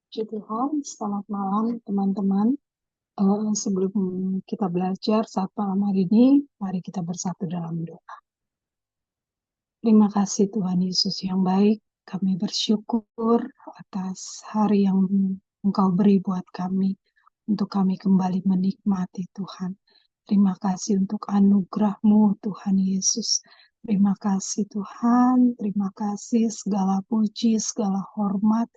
Puji Tuhan, selamat malam teman-teman. Sebelum kita belajar saat malam hari ini, mari kita bersatu dalam doa. Terima kasih Tuhan Yesus yang baik. Kami bersyukur atas hari yang Engkau beri buat kami, untuk kami kembali menikmati Tuhan. Terima kasih untuk anugerah-Mu Tuhan Yesus. Terima kasih Tuhan, terima kasih segala puji, segala hormat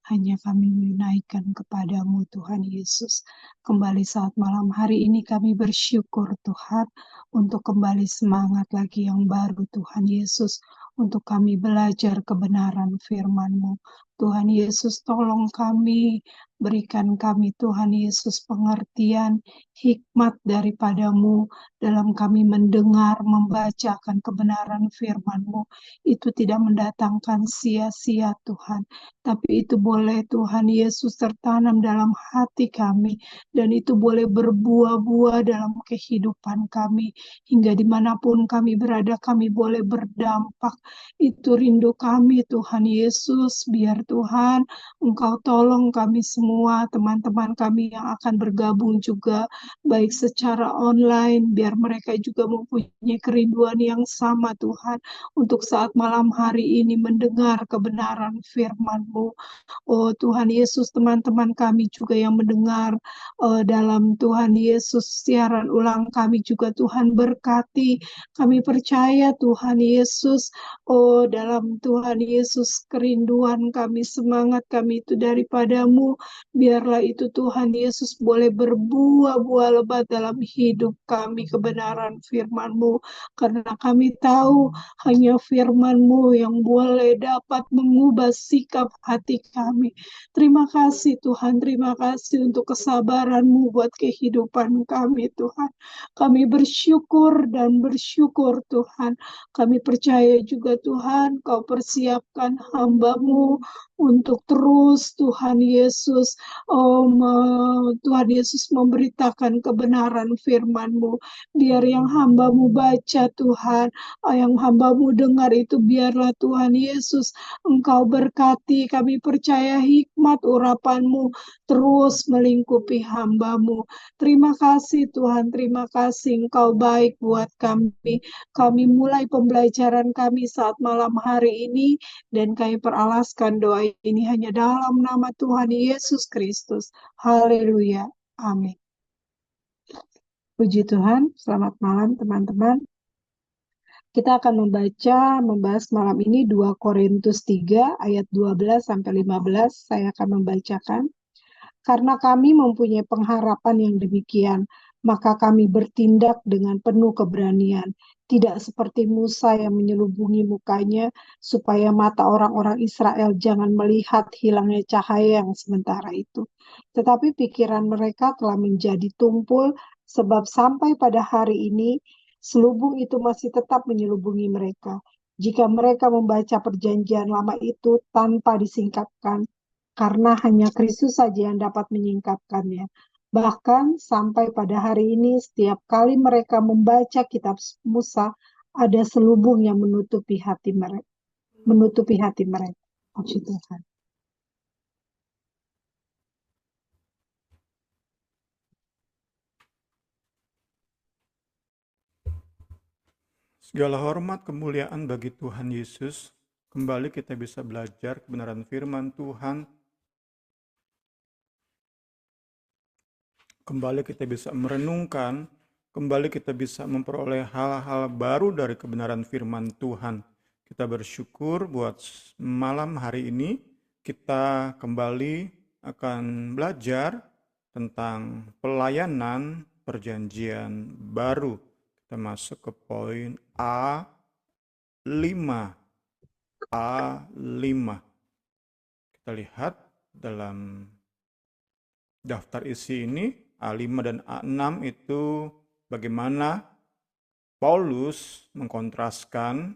hanya kami menaikkan kepadamu Tuhan Yesus. Kembali saat malam hari ini kami bersyukur Tuhan untuk kembali semangat lagi yang baru Tuhan Yesus, untuk kami belajar kebenaran firman-Mu. Tuhan Yesus, tolong kami, berikan kami Tuhan Yesus pengertian, hikmat daripadamu dalam kami mendengar, membacakan kebenaran firman-Mu. Itu tidak mendatangkan sia-sia Tuhan, tapi itu boleh Tuhan Yesus tertanam dalam hati kami, dan itu boleh berbuah-buah dalam kehidupan kami, hingga dimanapun kami berada, kami boleh berdampak. Itu rindu kami Tuhan Yesus, biar Tuhan Engkau tolong kami semua, teman-teman kami yang akan bergabung juga, baik secara online, biar mereka juga mempunyai kerinduan yang sama Tuhan, untuk saat malam hari ini mendengar kebenaran firman-Mu. Oh Tuhan Yesus, teman-teman kami juga yang mendengar dalam Tuhan Yesus siaran ulang kami juga Tuhan berkati. Kami percaya Tuhan Yesus, oh dalam Tuhan Yesus kerinduan kami, semangat kami itu daripadamu. Biarlah itu Tuhan Yesus boleh berbuah-buah lebat dalam hidup kami, kebenaran firman-Mu. Karena kami tahu hanya firman-Mu yang boleh dapat mengubah sikap hati kami. Terima kasih Tuhan, terima kasih untuk kesabaran-Mu buat kehidupan kami Tuhan. Kami bersyukur dan bersyukur Tuhan. Kami percaya juga Tuhan, Kau persiapkan hamba-Mu untuk terus Tuhan Yesus, Tuhan Yesus memberitakan kebenaran firman-Mu. Biar yang hamba-Mu baca Tuhan, yang hamba-Mu dengar itu, biarlah Tuhan Yesus Engkau berkati. Kami percaya hikmat urapan-Mu terus melingkupi hamba-Mu. Terima kasih Tuhan, terima kasih Engkau baik buat kami. Kami mulai pembelajaran kami saat malam hari ini, dan kami peralaskan doa ini hanya dalam nama Tuhan Yesus Kristus. Haleluya. Amin. Puji Tuhan, selamat malam teman-teman. Kita akan membahas malam ini 2 Korintus 3 ayat 12 sampai 15. Saya akan membacakan. Karena kami mempunyai pengharapan yang demikian, maka kami bertindak dengan penuh keberanian, tidak seperti Musa yang menyelubungi mukanya, supaya mata orang-orang Israel jangan melihat hilangnya cahaya yang sementara itu. Tetapi pikiran mereka telah menjadi tumpul, sebab sampai pada hari ini, selubung itu masih tetap menyelubungi mereka. Jika mereka membaca perjanjian lama itu tanpa disingkapkan, karena hanya Kristus saja yang dapat menyingkapkannya. Bahkan sampai pada hari ini, setiap kali mereka membaca kitab Musa, ada selubung yang menutupi hati mereka. Puji Tuhan. Segala hormat kemuliaan bagi Tuhan Yesus. Kembali kita bisa belajar kebenaran firman Tuhan. Kembali kita bisa merenungkan. Kembali kita bisa memperoleh hal-hal baru dari kebenaran firman Tuhan. Kita bersyukur buat malam hari ini. Kita kembali akan belajar tentang pelayanan perjanjian baru. Kita masuk ke poin A5. Kita lihat dalam daftar isi ini, A5 dan A6 itu bagaimana Paulus mengkontraskan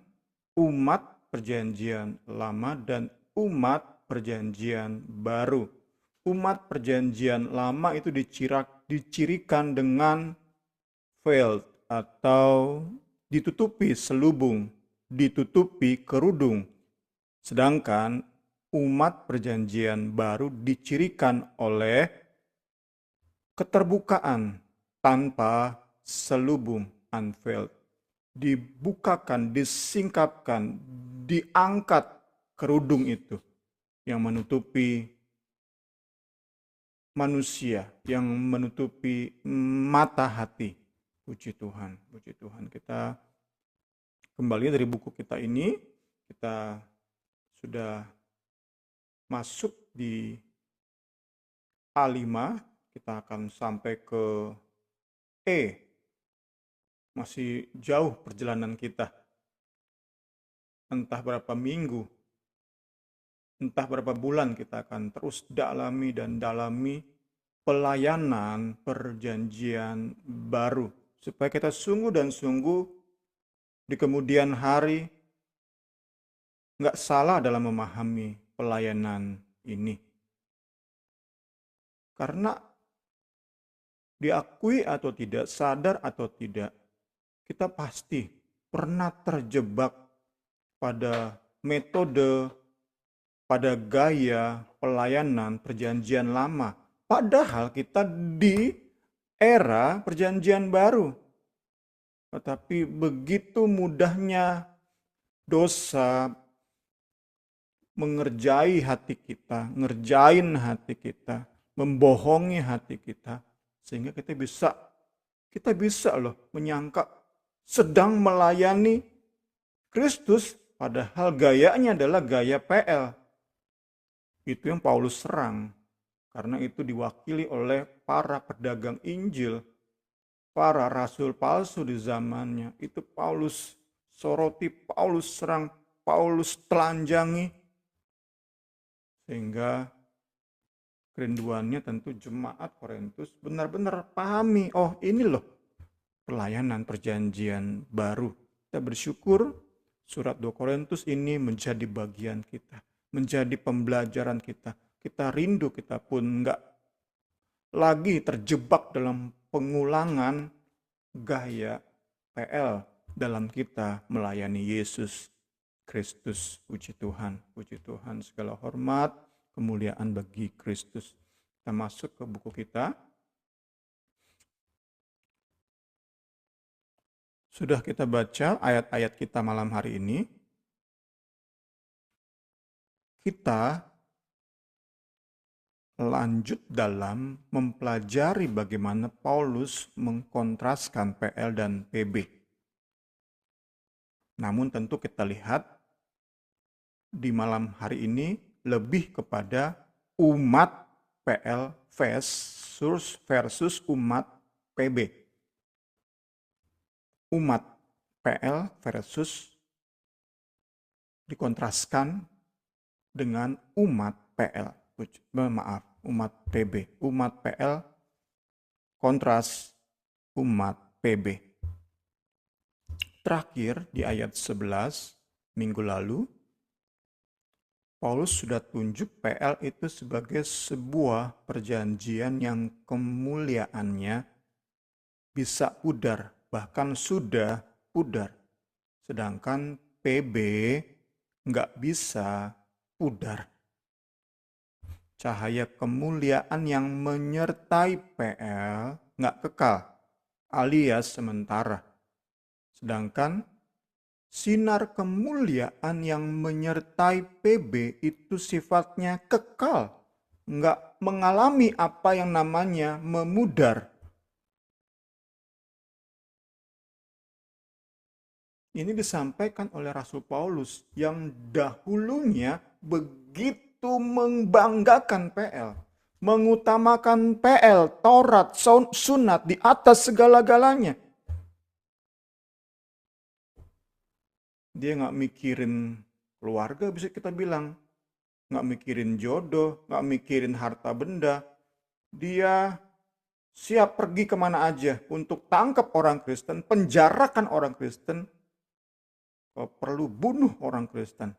umat perjanjian lama dan umat perjanjian baru. Umat perjanjian lama itu dicirikan dengan veil atau ditutupi selubung, ditutupi kerudung. Sedangkan umat perjanjian baru dicirikan oleh keterbukaan tanpa selubung, unveiled. Dibukakan, disingkapkan, diangkat kerudung itu yang menutupi manusia, yang menutupi mata hati. Puji Tuhan, puji Tuhan. Kita kembali dari buku kita ini, kita sudah masuk di A5, kita akan sampai ke E. Masih jauh perjalanan kita. Entah berapa minggu, entah berapa bulan kita akan terus dalami dan dalami pelayanan perjanjian baru. Supaya kita sungguh dan sungguh di kemudian hari nggak salah dalam memahami pelayanan ini. Karena diakui atau tidak, sadar atau tidak, kita pasti pernah terjebak pada metode, pada gaya pelayanan perjanjian lama. Padahal kita di era perjanjian baru. Tetapi begitu mudahnya dosa mengerjai hati kita, ngerjain hati kita, membohongi hati kita, sehingga kita bisa loh menyangka sedang melayani Kristus, padahal gayanya adalah gaya PL. Itu yang Paulus serang, karena itu diwakili oleh para pedagang Injil, para rasul palsu di zamannya. Itu Paulus soroti, Paulus serang, Paulus telanjangi, sehingga kerinduannya tentu jemaat Korintus benar-benar pahami, oh ini loh pelayanan perjanjian baru. Kita bersyukur surat 2 Korintus ini menjadi bagian kita, menjadi pembelajaran kita. Kita rindu, kita pun enggak lagi terjebak dalam pengulangan gaya PL dalam kita melayani Yesus Kristus. Puji Tuhan, segala hormat, kemuliaan bagi Kristus. Kita masuk ke buku kita. Sudah kita baca ayat-ayat kita malam hari ini. Kita lanjut dalam mempelajari bagaimana Paulus mengkontraskan PL dan PB. Namun tentu kita lihat di malam hari ini lebih kepada umat PL versus umat PB. Umat PL versus dikontraskan dengan umat PL. Umat PB. Umat PL kontras umat PB. Terakhir di ayat 11 minggu lalu, Paulus sudah tunjuk PL itu sebagai sebuah perjanjian yang kemuliaannya bisa pudar, bahkan sudah pudar. Sedangkan PB nggak bisa pudar. Cahaya kemuliaan yang menyertai PL nggak kekal, alias sementara. Sedangkan sinar kemuliaan yang menyertai PB itu sifatnya kekal, nggak mengalami apa yang namanya memudar. Ini disampaikan oleh Rasul Paulus yang dahulunya begitu membanggakan PL, mengutamakan PL, Taurat, sunat di atas segala-galanya. Dia nggak mikirin keluarga, bisa kita bilang. Nggak mikirin jodoh, nggak mikirin harta benda. Dia siap pergi kemana aja untuk tangkap orang Kristen, penjarakan orang Kristen, kalau perlu bunuh orang Kristen.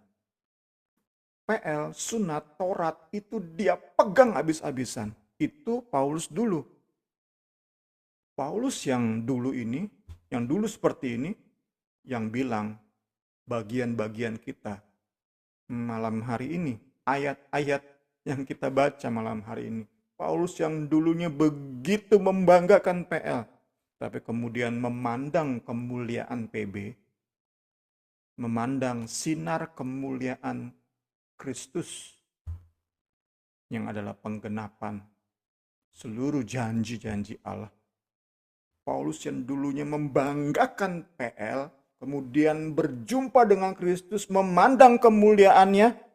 PL, sunat, Taurat itu dia pegang habis-habisan. Itu Paulus dulu. Paulus yang dulu ini, yang dulu seperti ini, yang bilang bagian-bagian kita malam hari ini ayat-ayat yang kita baca malam hari ini. Paulus yang dulunya begitu membanggakan PL, tapi kemudian memandang kemuliaan PB, memandang sinar kemuliaan Kristus yang adalah penggenapan seluruh janji-janji Allah. Paulus yang dulunya membanggakan PL, kemudian berjumpa dengan Kristus, memandang kemuliaannya.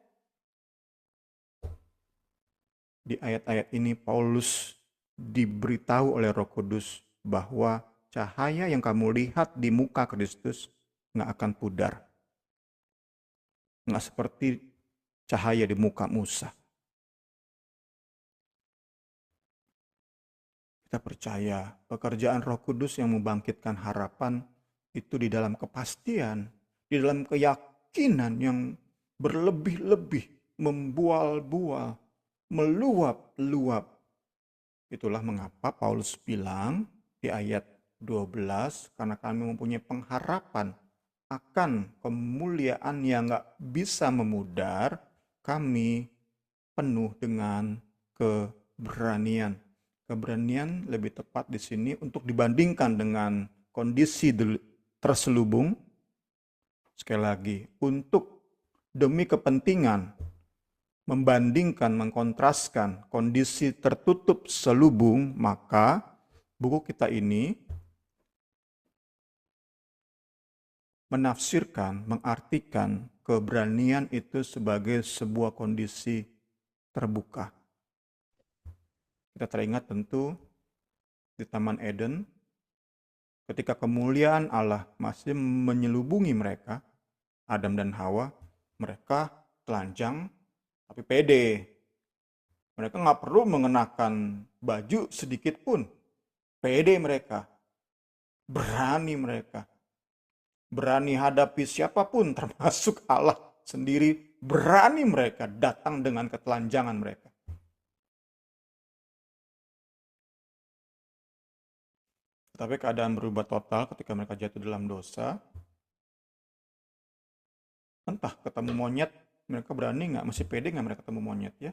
Di ayat-ayat ini Paulus diberitahu oleh Roh Kudus bahwa cahaya yang kamu lihat di muka Kristus nggak akan pudar. Nggak seperti cahaya di muka Musa. Kita percaya pekerjaan Roh Kudus yang membangkitkan harapan itu di dalam kepastian, di dalam keyakinan yang berlebih-lebih, membual-bual, meluap-luap. Itulah mengapa Paulus bilang di ayat 12, karena kami mempunyai pengharapan akan kemuliaan yang gak bisa memudar, kami penuh dengan keberanian. Keberanian lebih tepat di sini untuk dibandingkan dengan kondisi terselubung. Sekali lagi, untuk demi kepentingan membandingkan, mengkontraskan kondisi tertutup selubung, maka buku kita ini menafsirkan, mengartikan keberanian itu sebagai sebuah kondisi terbuka. Kita teringat tentu di Taman Eden, ketika kemuliaan Allah masih menyelubungi mereka, Adam dan Hawa, mereka telanjang tapi pede. Mereka nggak perlu mengenakan baju sedikit pun. Pede mereka. Berani mereka. Berani hadapi siapapun termasuk Allah sendiri. Berani mereka datang dengan ketelanjangan mereka. Tapi keadaan berubah total ketika mereka jatuh dalam dosa. Entah ketemu monyet, mereka berani nggak? Masih pede nggak mereka ketemu monyet ya?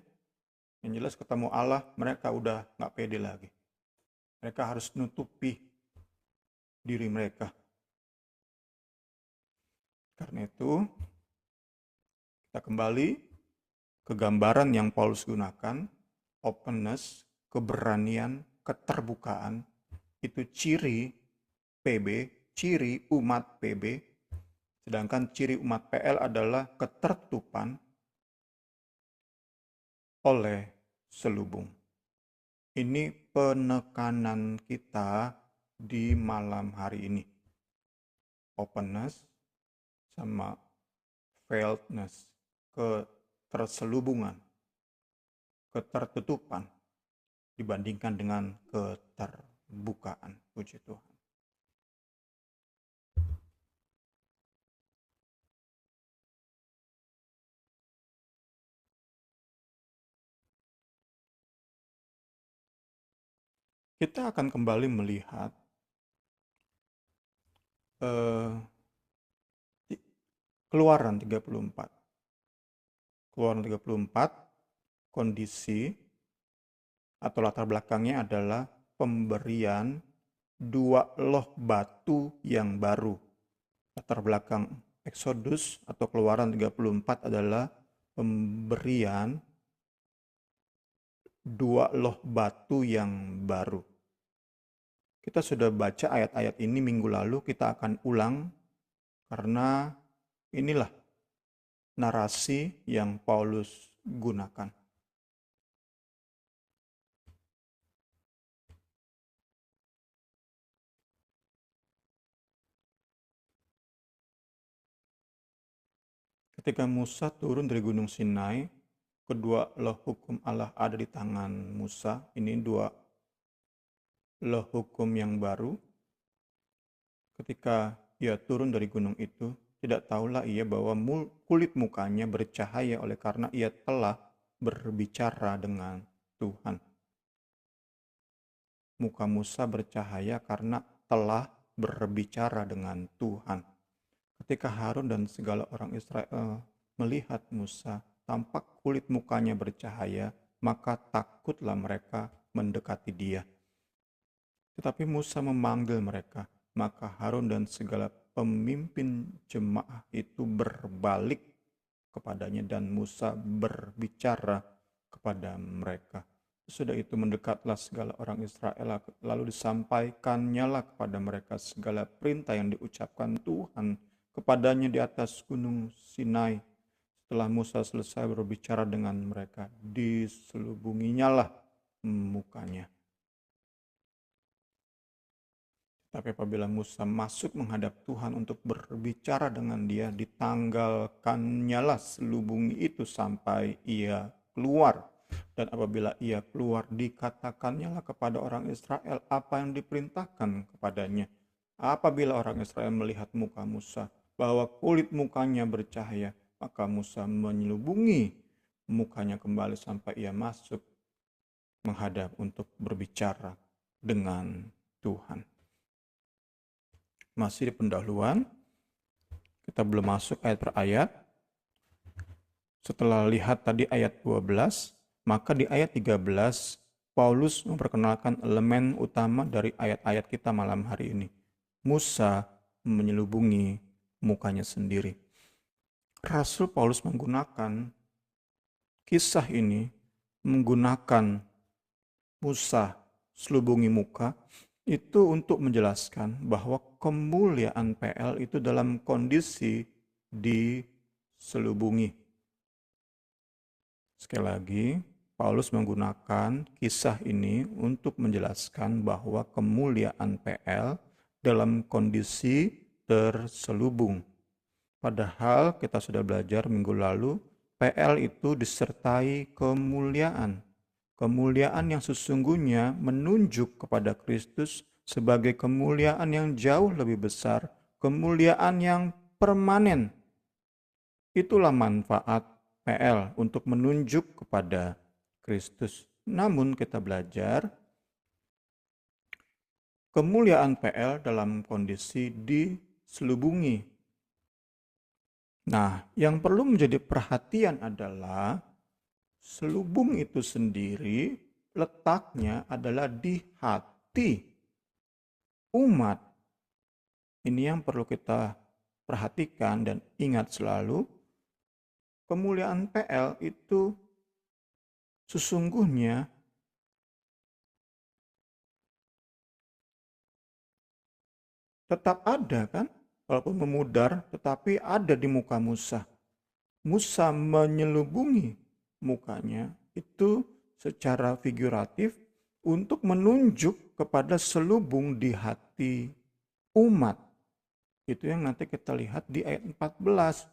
Yang jelas ketemu Allah, mereka udah nggak pede lagi. Mereka harus nutupi diri mereka. Karena itu, kita kembali ke gambaran yang Paulus gunakan, openness, keberanian, keterbukaan, itu ciri PB, ciri umat PB, sedangkan ciri umat PL adalah ketertutupan oleh selubung. Ini penekanan kita di malam hari ini. Openness sama veiledness, keterselubungan, ketertutupan dibandingkan dengan keterbukaan. Puji Tuhan. Kita akan kembali melihat Keluaran 34. Keluaran 34, kondisi atau latar belakangnya adalah pemberian 2 loh batu yang baru. Latar belakang Exodus atau Keluaran 34 adalah pemberian 2 loh batu yang baru. Kita sudah baca ayat-ayat ini minggu lalu, kita akan ulang karena inilah narasi yang Paulus gunakan. Ketika Musa turun dari Gunung Sinai, kedua loh hukum Allah ada di tangan Musa. Ini 2 loh hukum yang baru. Ketika ia turun dari gunung itu, tidak tahulah ia bahwa kulit mukanya bercahaya oleh karena ia telah berbicara dengan Tuhan. Muka Musa bercahaya karena telah berbicara dengan Tuhan. Ketika Harun dan segala orang Israel melihat Musa, tampak kulit mukanya bercahaya, maka takutlah mereka mendekati dia. Tetapi Musa memanggil mereka, maka Harun dan segala pemimpin jemaah itu berbalik kepadanya dan Musa berbicara kepada mereka. Sudah itu mendekatlah segala orang Israel, lalu disampaikannya kepada mereka segala perintah yang diucapkan Tuhan kepadanya di atas gunung Sinai. Setelah Musa selesai berbicara dengan mereka, diselubunginya lah mukanya. Tapi apabila Musa masuk menghadap Tuhan untuk berbicara dengan dia, ditanggalkannya lah selubungi itu sampai ia keluar. Dan apabila ia keluar, dikatakannya lah kepada orang Israel apa yang diperintahkan kepadanya. Apabila orang Israel melihat muka Musa, bahwa kulit mukanya bercahaya, maka Musa menyelubungi mukanya kembali sampai ia masuk menghadap untuk berbicara dengan Tuhan. Masih di pendahuluan, kita belum masuk ayat per ayat. Setelah lihat tadi ayat 12, maka di ayat 13, Paulus memperkenalkan elemen utama dari ayat-ayat kita malam hari ini. Musa menyelubungi mukanya sendiri. Rasul Paulus menggunakan kisah ini, menggunakan Musa selubungi muka, itu untuk menjelaskan bahwa kemuliaan PL itu dalam kondisi diselubungi. Sekali lagi, Paulus menggunakan kisah ini untuk menjelaskan bahwa kemuliaan PL dalam kondisi terselubung. Padahal kita sudah belajar minggu lalu, PL itu disertai kemuliaan. Kemuliaan yang sesungguhnya menunjuk kepada Kristus sebagai kemuliaan yang jauh lebih besar, kemuliaan yang permanen. Itulah manfaat PL untuk menunjuk kepada Kristus. Namun kita belajar kemuliaan PL dalam kondisi diselubungi. Nah, yang perlu menjadi perhatian adalah selubung itu sendiri letaknya adalah di hati umat. Ini yang perlu kita perhatikan dan ingat selalu. Kemuliaan PL itu sesungguhnya tetap ada kan, walaupun memudar, tetapi ada di muka Musa. Musa menyelubungi mukanya itu secara figuratif untuk menunjuk kepada selubung di hati umat. Itu yang nanti kita lihat di ayat 14.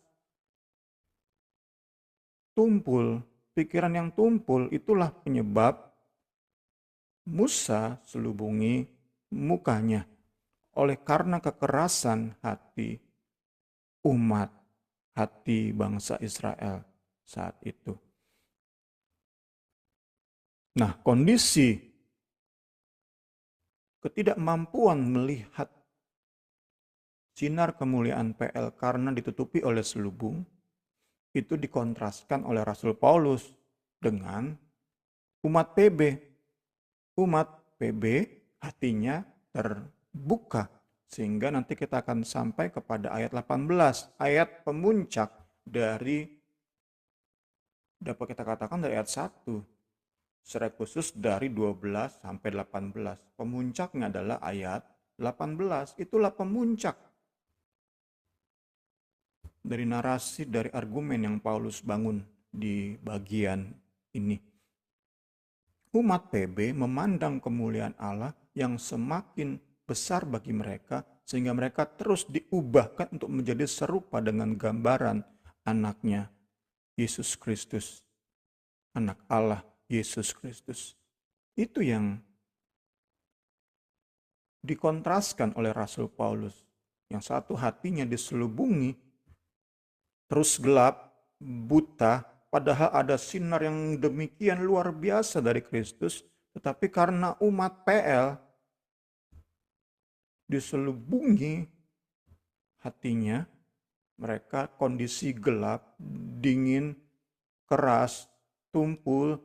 Tumpul, pikiran yang tumpul itulah penyebab Musa selubungi mukanya oleh karena kekerasan hati umat, hati bangsa Israel saat itu. Nah, kondisi ketidakmampuan melihat sinar kemuliaan PL karena ditutupi oleh selubung itu dikontraskan oleh Rasul Paulus dengan umat PB. Umat PB hatinya terbuka. Sehingga nanti kita akan sampai kepada ayat 18. Ayat pemuncak dari, dapat kita katakan dari ayat 1. Secara khusus dari 12 sampai 18. Pemuncaknya adalah ayat 18. Itulah pemuncak dari narasi, dari argumen yang Paulus bangun di bagian ini. Umat PB memandang kemuliaan Allah yang semakin besar bagi mereka, sehingga mereka terus diubahkan untuk menjadi serupa dengan gambaran anaknya, Yesus Kristus. Anak Allah, Yesus Kristus. Itu yang dikontraskan oleh Rasul Paulus. Yang satu hatinya diselubungi, terus gelap, buta, padahal ada sinar yang demikian luar biasa dari Kristus, tetapi karena umat PL diselubungi hatinya, mereka kondisi gelap, dingin, keras, tumpul,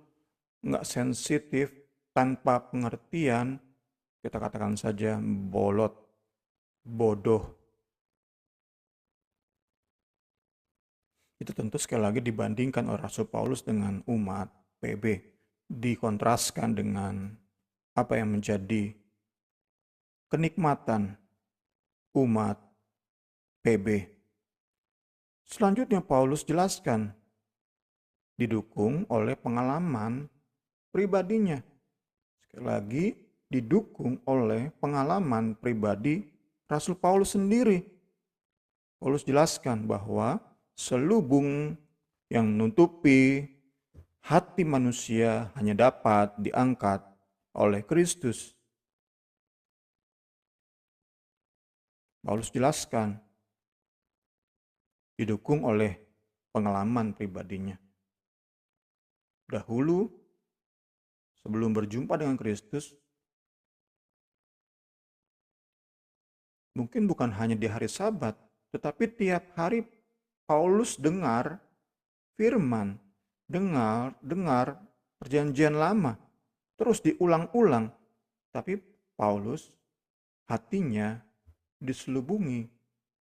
nggak sensitif, tanpa pengertian, kita katakan saja bolot, bodoh. Itu tentu sekali lagi dibandingkan oleh Rasul Paulus dengan umat PB. Dikontraskan dengan apa yang menjadi kenikmatan umat PB. Selanjutnya Paulus jelaskan, didukung oleh pengalaman pribadinya. Sekali lagi, didukung oleh pengalaman pribadi Rasul Paulus sendiri. Paulus jelaskan bahwa selubung yang menutupi hati manusia hanya dapat diangkat oleh Kristus. Paulus jelaskan, didukung oleh pengalaman pribadinya. Dahulu, sebelum berjumpa dengan Kristus, mungkin bukan hanya di hari Sabat, tetapi tiap hari Paulus dengar firman, dengar perjanjian lama, terus diulang-ulang. Tapi Paulus hatinya diselubungi,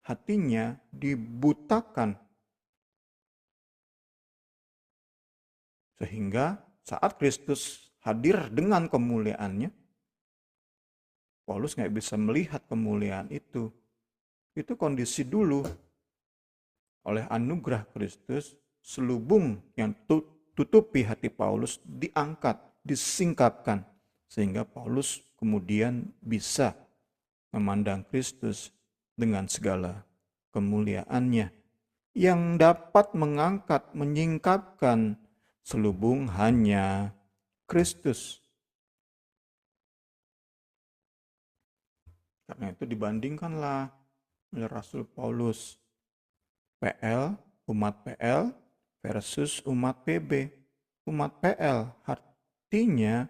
hatinya dibutakan. Sehingga saat Kristus hadir dengan kemuliaannya, Paulus nggak bisa melihat kemuliaan itu. Itu kondisi dulu. Oleh anugerah Kristus, selubung yang tutupi hati Paulus diangkat, disingkapkan. Sehingga Paulus kemudian bisa memandang Kristus dengan segala kemuliaannya. Yang dapat mengangkat, menyingkapkan selubung hanya Kristus. Karena itu dibandingkanlah oleh Rasul Paulus PL, umat PL versus umat PB. Umat PL hatinya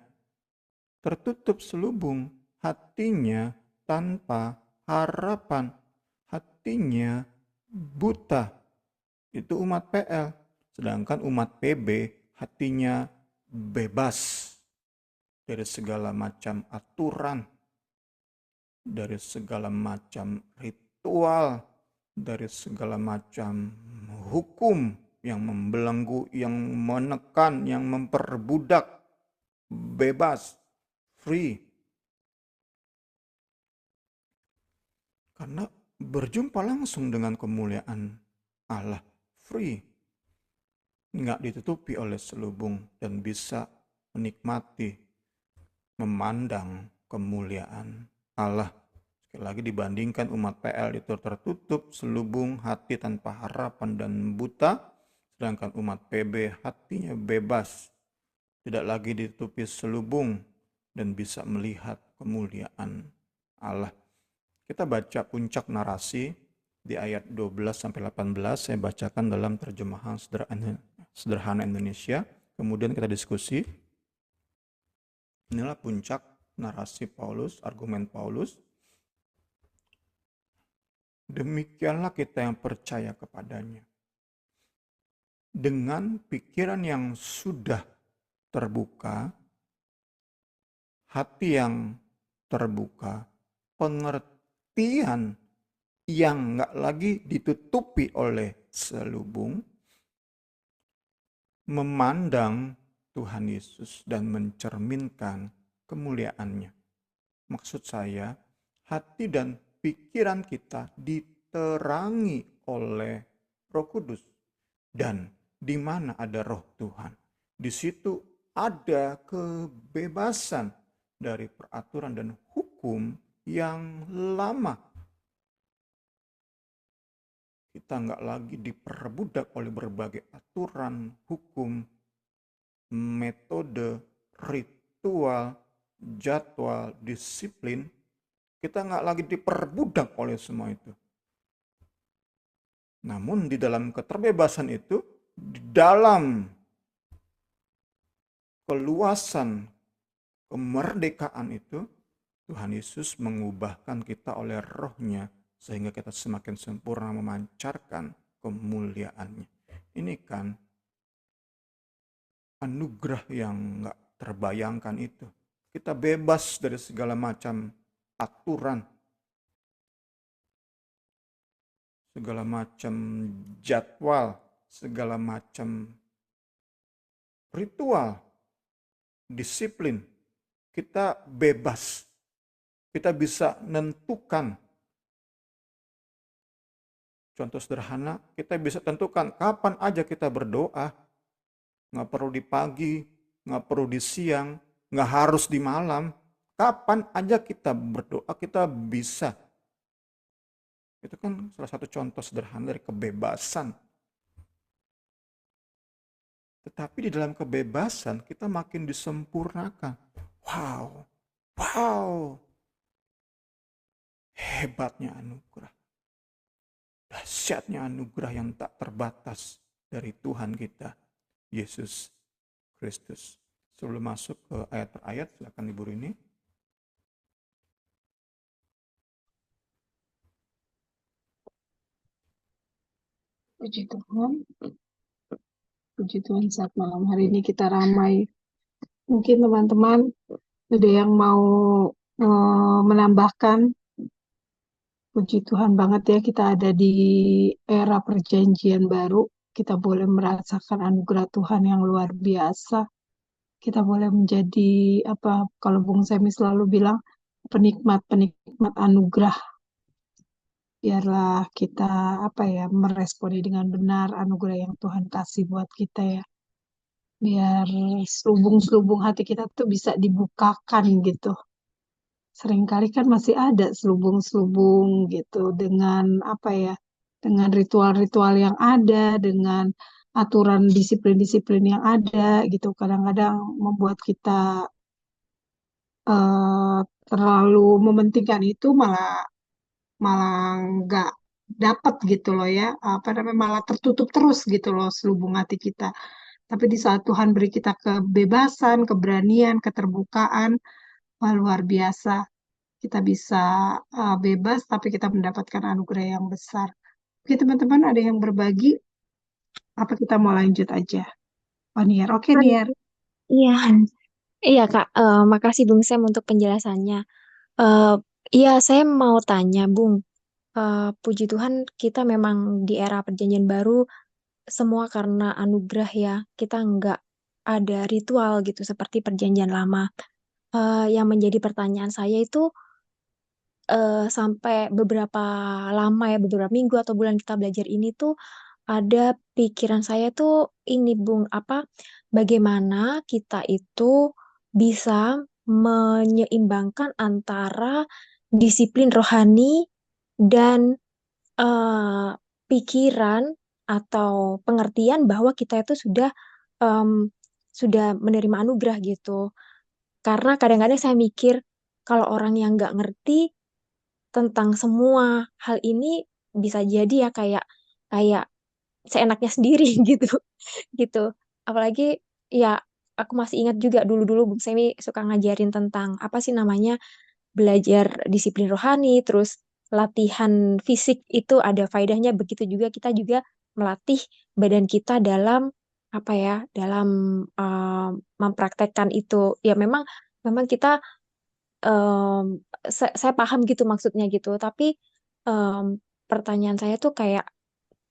tertutup selubung, hatinya tanpa harapan, hatinya buta. Itu umat PL. Sedangkan umat PB hatinya bebas dari segala macam aturan, dari segala macam ritual, dari segala macam hukum yang membelenggu, yang menekan, yang memperbudak, bebas, free. Karena berjumpa langsung dengan kemuliaan Allah, free. Nggak ditutupi oleh selubung dan bisa menikmati, memandang kemuliaan Allah. Sekali lagi dibandingkan umat PL itu tertutup, selubung, hati tanpa harapan dan buta. Sedangkan umat PB hatinya bebas, tidak lagi ditutupi selubung dan bisa melihat kemuliaan Allah. Kita baca puncak narasi di ayat 12-18, saya bacakan dalam terjemahan sederhana Indonesia. Kemudian kita diskusi. Inilah puncak narasi Paulus, argumen Paulus. Demikianlah kita yang percaya kepadanya. Dengan pikiran yang sudah terbuka, hati yang terbuka, pengertian yang nggak lagi ditutupi oleh selubung, memandang Tuhan Yesus dan mencerminkan kemuliaannya. Maksud saya, hati dan pikiran kita diterangi oleh Roh Kudus. Dan di mana ada Roh Tuhan, di situ ada kebebasan dari peraturan dan hukum yang lama. Kita nggak lagi diperbudak oleh berbagai aturan, hukum, metode, ritual, jadwal, disiplin. Kita nggak lagi diperbudak oleh semua itu. Namun di dalam keterbebasan itu, di dalam keluasan kemerdekaan itu, Tuhan Yesus mengubahkan kita oleh Roh-Nya sehingga kita semakin sempurna memancarkan kemuliaannya. Ini kan anugerah yang nggak terbayangkan itu. Kita bebas dari segala macam aturan, segala macam jadwal, segala macam ritual, disiplin. Kita bebas. Kita bisa menentukan. Contoh sederhana, kita bisa tentukan kapan aja kita berdoa. Nggak perlu di pagi, nggak perlu di siang, nggak harus di malam. Kapan aja kita berdoa, kita bisa. Itu kan salah satu contoh sederhana dari kebebasan. Tetapi di dalam kebebasan kita makin disempurnakan. Wow, wow, hebatnya anugerah. Dahsyatnya anugerah yang tak terbatas dari Tuhan kita, Yesus Kristus. Sebelum masuk ke ayat per ayat, silakan Ibu Rini. Puji Tuhan, puji Tuhan saat malam hari ini kita ramai. Mungkin teman-teman ada yang mau menambahkan. Puji Tuhan banget ya kita ada di era perjanjian baru. Kita boleh merasakan anugerah Tuhan yang luar biasa. Kita boleh menjadi apa kalau Bung Semi selalu bilang penikmat-penikmat anugerah. Biarlah kita apa ya meresponi dengan benar anugerah yang Tuhan kasih buat kita ya. Biar selubung-selubung hati kita tuh bisa dibukakan gitu. Seringkali kan masih ada selubung-selubung gitu dengan apa ya, dengan ritual-ritual yang ada, dengan aturan disiplin-disiplin yang ada gitu. Kadang-kadang membuat kita eh, terlalu mementingkan itu malah malah nggak dapat gitu loh ya, apa namanya malah tertutup terus gitu loh selubung hati kita. Tapi di saat Tuhan beri kita kebebasan, keberanian, keterbukaan, wah, luar biasa. Kita bisa bebas, tapi kita mendapatkan anugerah yang besar. Oke, teman-teman, ada yang berbagi? Apa kita mau lanjut aja? Oh, Niar. Oke, Niar. Iya, iya Kak. Makasih Bung Sam untuk penjelasannya. Eh, iya, saya mau tanya Bung. Puji Tuhan kita memang di era perjanjian baru semua karena anugerah ya. Kita nggak ada ritual gitu seperti perjanjian lama. Yang menjadi pertanyaan saya itu sampai beberapa lama ya, beberapa minggu atau bulan kita belajar ini tuh ada pikiran saya tuh ini Bung, apa bagaimana kita itu bisa menyeimbangkan antara disiplin rohani dan eh, pikiran atau pengertian bahwa kita itu em, sudah menerima anugerah gitu. Karena kadang-kadang saya mikir kalau orang yang nggak ngerti tentang semua hal ini bisa jadi ya kayak kayak seenaknya sendiri gitu gitu. Apalagi ya aku masih ingat juga dulu-dulu Bung Semi suka ngajarin tentang apa sih namanya belajar disiplin rohani, terus latihan fisik itu ada faedahnya. Begitu juga kita juga melatih badan kita dalam apa ya, dalam mempraktekkan itu. Ya memang memang kita em, saya paham gitu maksudnya gitu, tapi em, pertanyaan saya tuh kayak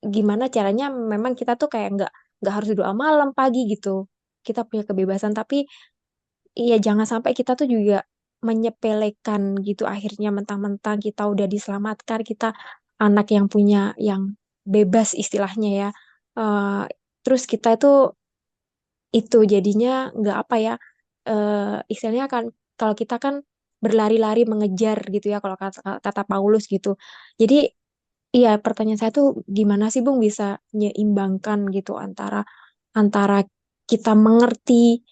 gimana caranya memang kita tuh kayak nggak harus doa malam pagi gitu. Kita punya kebebasan, tapi iya jangan sampai kita tuh juga menyepelekan gitu akhirnya mentang-mentang kita udah diselamatkan, kita anak yang punya yang bebas istilahnya ya. Eh, terus kita itu jadinya nggak apa ya, istilahnya kan kalau kita kan berlari-lari mengejar gitu ya kalau kata Paulus gitu. Jadi iya, pertanyaan saya tuh gimana sih Bung bisa menyeimbangkan gitu antara antara kita mengerti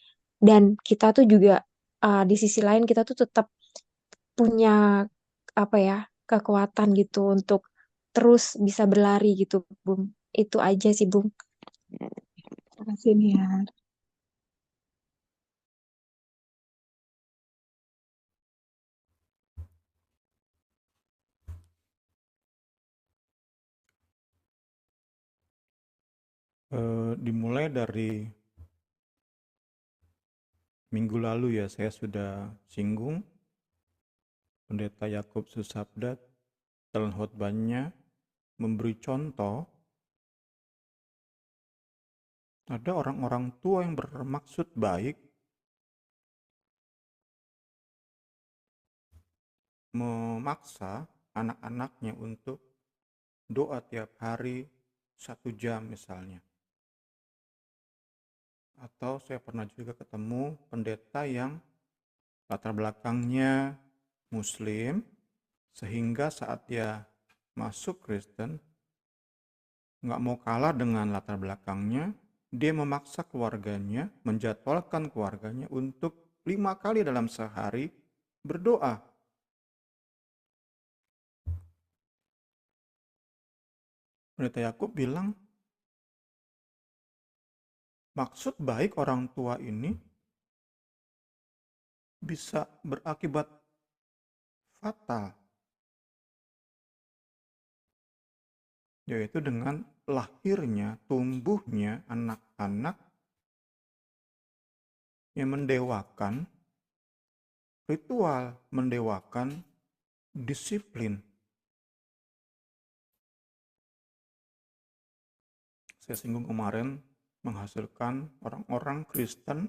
dan kita tuh juga di sisi lain kita tuh tetap punya apa ya kekuatan gitu untuk terus bisa berlari gitu Bung. Itu aja sih Bung. Terima kasih, Niar. Dimulai dari Minggu lalu ya saya sudah singgung Pendeta Yakub Susabdat dalam khotbahnya memberi contoh ada orang-orang tua yang bermaksud baik memaksa anak-anaknya untuk doa tiap hari 1 jam misalnya. Atau saya pernah juga ketemu pendeta yang latar belakangnya Muslim, sehingga saat dia masuk Kristen, nggak mau kalah dengan latar belakangnya, dia memaksa keluarganya, menjadwalkan keluarganya untuk 5 kali dalam sehari berdoa. Pendeta Yakub bilang, maksud baik orang tua ini bisa berakibat fatal, yaitu dengan lahirnya, tumbuhnya anak-anak yang mendewakan ritual, mendewakan disiplin. Saya singgung kemarin, menghasilkan orang-orang Kristen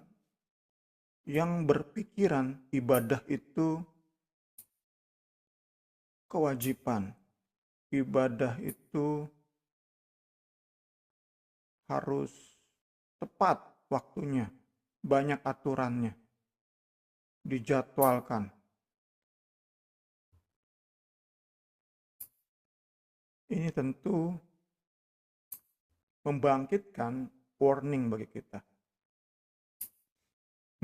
yang berpikiran ibadah itu kewajiban, ibadah itu harus tepat waktunya, banyak aturannya, dijadwalkan. Ini tentu membangkitkan warning bagi kita.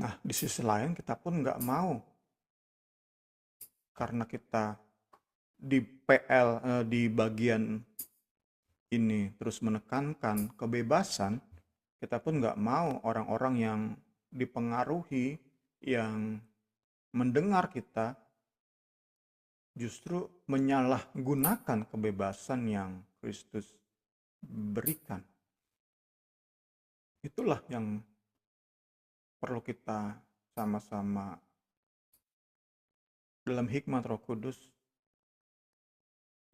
Nah, di sisi lain kita pun nggak mau, karena kita di di bagian ini terus menekankan kebebasan, kita pun nggak mau orang-orang yang dipengaruhi, yang mendengar kita justru menyalahgunakan kebebasan yang Kristus berikan. Itulah yang perlu kita sama-sama dalam hikmat Roh Kudus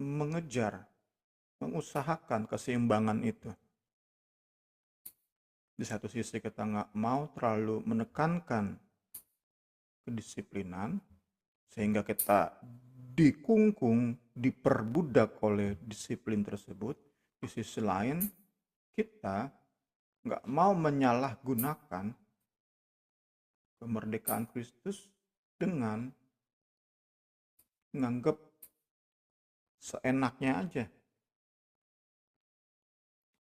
mengejar, mengusahakan keseimbangan itu. Di satu sisi kita nggak mau terlalu menekankan kedisiplinan, sehingga kita dikungkung, diperbudak oleh disiplin tersebut. Di sisi lain, kita nggak mau menyalahgunakan kemerdekaan Kristus dengan menganggap seenaknya aja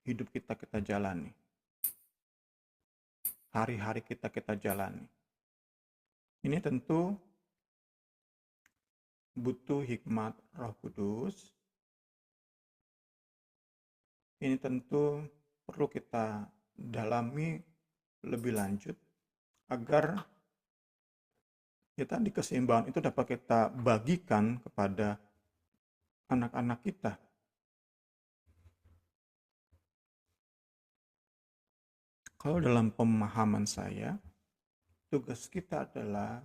hidup kita jalani. Hari-hari kita jalani. Ini tentu butuh hikmat Roh Kudus. Ini tentu perlu kita dalami lebih lanjut agar kita di keseimbangan itu dapat kita bagikan kepada anak-anak kita. Kalau dalam pemahaman saya, tugas kita adalah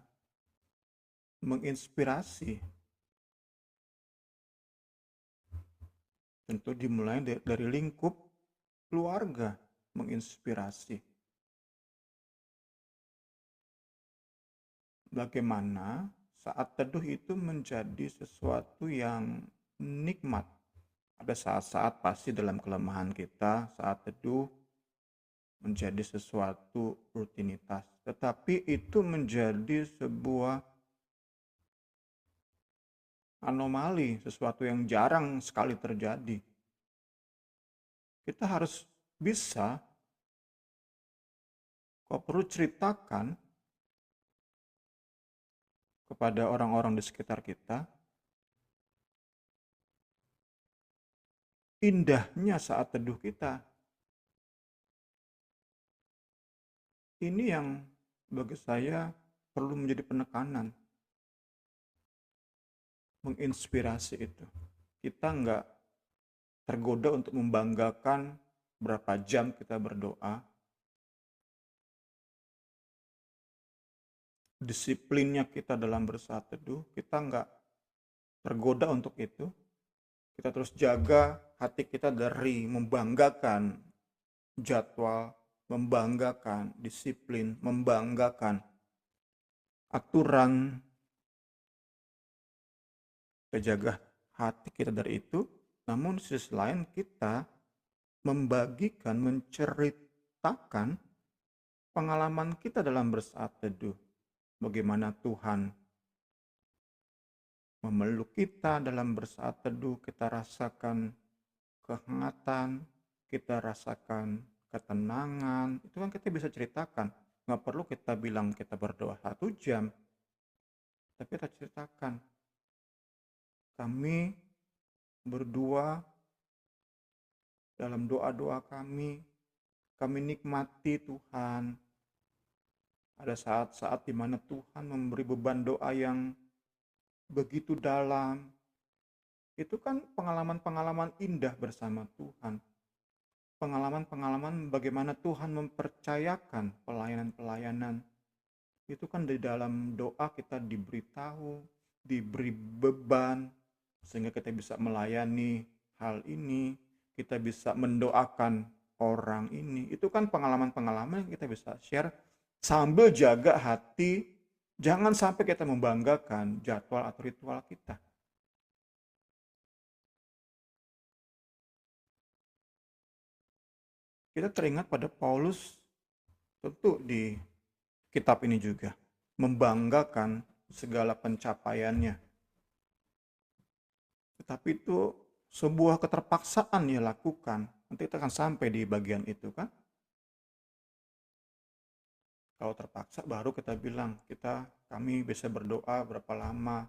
menginspirasi. Tentu dimulai dari lingkup keluarga, menginspirasi. Bagaimana saat teduh itu menjadi sesuatu yang nikmat. Ada saat-saat pasti dalam kelemahan kita, saat teduh menjadi sesuatu rutinitas. Tetapi itu menjadi sebuah anomali, sesuatu yang jarang sekali terjadi. Kita harus bisa, kok perlu ceritakan kepada orang-orang di sekitar kita, indahnya saat teduh kita. Ini yang bagi saya perlu menjadi penekanan. Menginspirasi itu. Kita nggak tergoda untuk membanggakan berapa jam kita berdoa. disiplinnya kita dalam bersaat teduh, kita nggak tergoda untuk itu. Kita terus jaga hati kita dari membanggakan jadwal, membanggakan disiplin, membanggakan aturan. Kita jaga hati kita dari itu, namun di sisi lain kita membagikan, menceritakan pengalaman kita dalam bersaat teduh. Bagaimana Tuhan memeluk kita dalam bersaat teduh, kita rasakan kehangatan, kita rasakan ketenangan. Itu kan kita bisa ceritakan. Nggak perlu kita bilang kita berdoa 1 jam, tapi kita ceritakan. Kami berdua dalam doa-doa kami nikmati Tuhan. Ada saat-saat di mana Tuhan memberi beban doa yang begitu dalam. Itu kan pengalaman-pengalaman indah bersama Tuhan. Pengalaman-pengalaman bagaimana Tuhan mempercayakan pelayanan-pelayanan. Itu kan di dalam doa kita diberitahu, diberi beban, sehingga kita bisa melayani hal ini, kita bisa mendoakan orang ini. Itu kan pengalaman-pengalaman yang kita bisa share sambil jaga hati, jangan sampai kita membanggakan jadwal atau ritual kita. Kita teringat pada Paulus, tentu di kitab ini juga, membanggakan segala pencapaiannya. Tetapi itu sebuah keterpaksaan dia lakukan. Nanti kita akan sampai di bagian itu kan. Kalau terpaksa baru kita bilang, kami bisa berdoa berapa lama.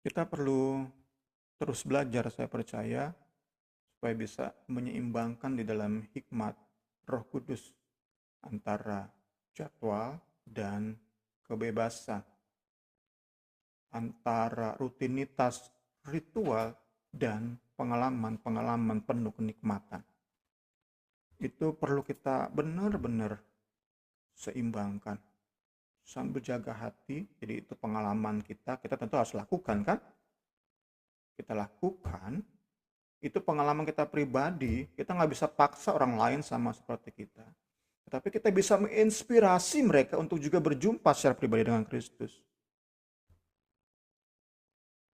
Kita perlu terus belajar, saya percaya, supaya bisa menyeimbangkan di dalam hikmat Roh Kudus antara jadwal dan kebebasan, antara rutinitas ritual dan pengalaman-pengalaman penuh kenikmatan. Itu perlu kita benar-benar seimbangkan sambil jaga hati. Jadi itu pengalaman kita tentu harus lakukan kan. Kita lakukan, itu pengalaman kita pribadi, kita nggak bisa paksa orang lain sama seperti kita. Tetapi kita bisa menginspirasi mereka untuk juga berjumpa secara pribadi dengan Kristus.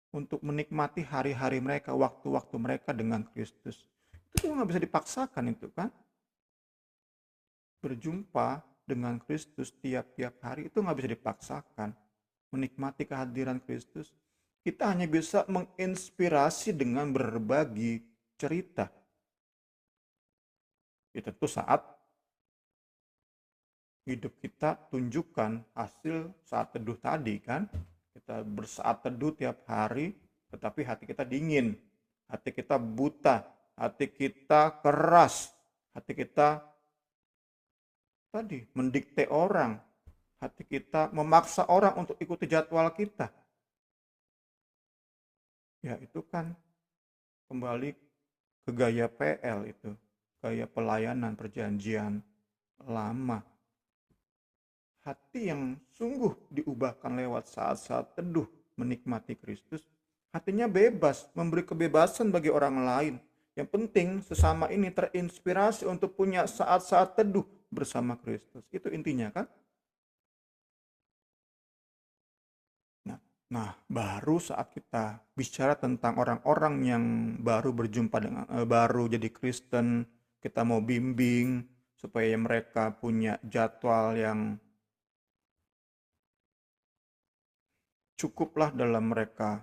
Untuk menikmati hari-hari mereka, waktu-waktu mereka dengan Kristus. Itu nggak bisa dipaksakan itu kan. Berjumpa dengan Kristus tiap-tiap hari itu nggak bisa dipaksakan. Menikmati kehadiran Kristus, kita hanya bisa menginspirasi dengan berbagi cerita. Ya tentu saat hidup kita tunjukkan hasil saat teduh tadi kan. Kita bersaat teduh tiap hari, tetapi hati kita dingin, hati kita buta, hati kita keras, hati kita tadi mendikte orang, hati kita memaksa orang untuk ikuti jadwal kita. Ya itu kan kembali ke gaya PL itu, gaya pelayanan perjanjian lama. Hati yang sungguh diubahkan lewat saat-saat teduh menikmati Kristus, hatinya bebas, memberi kebebasan bagi orang lain. Yang penting sesama ini terinspirasi untuk punya saat-saat teduh bersama Kristus. Itu intinya kan? Nah, baru saat kita bicara tentang orang-orang yang baru berjumpa dengan baru jadi Kristen, kita mau bimbing supaya mereka punya jadwal yang cukuplah dalam mereka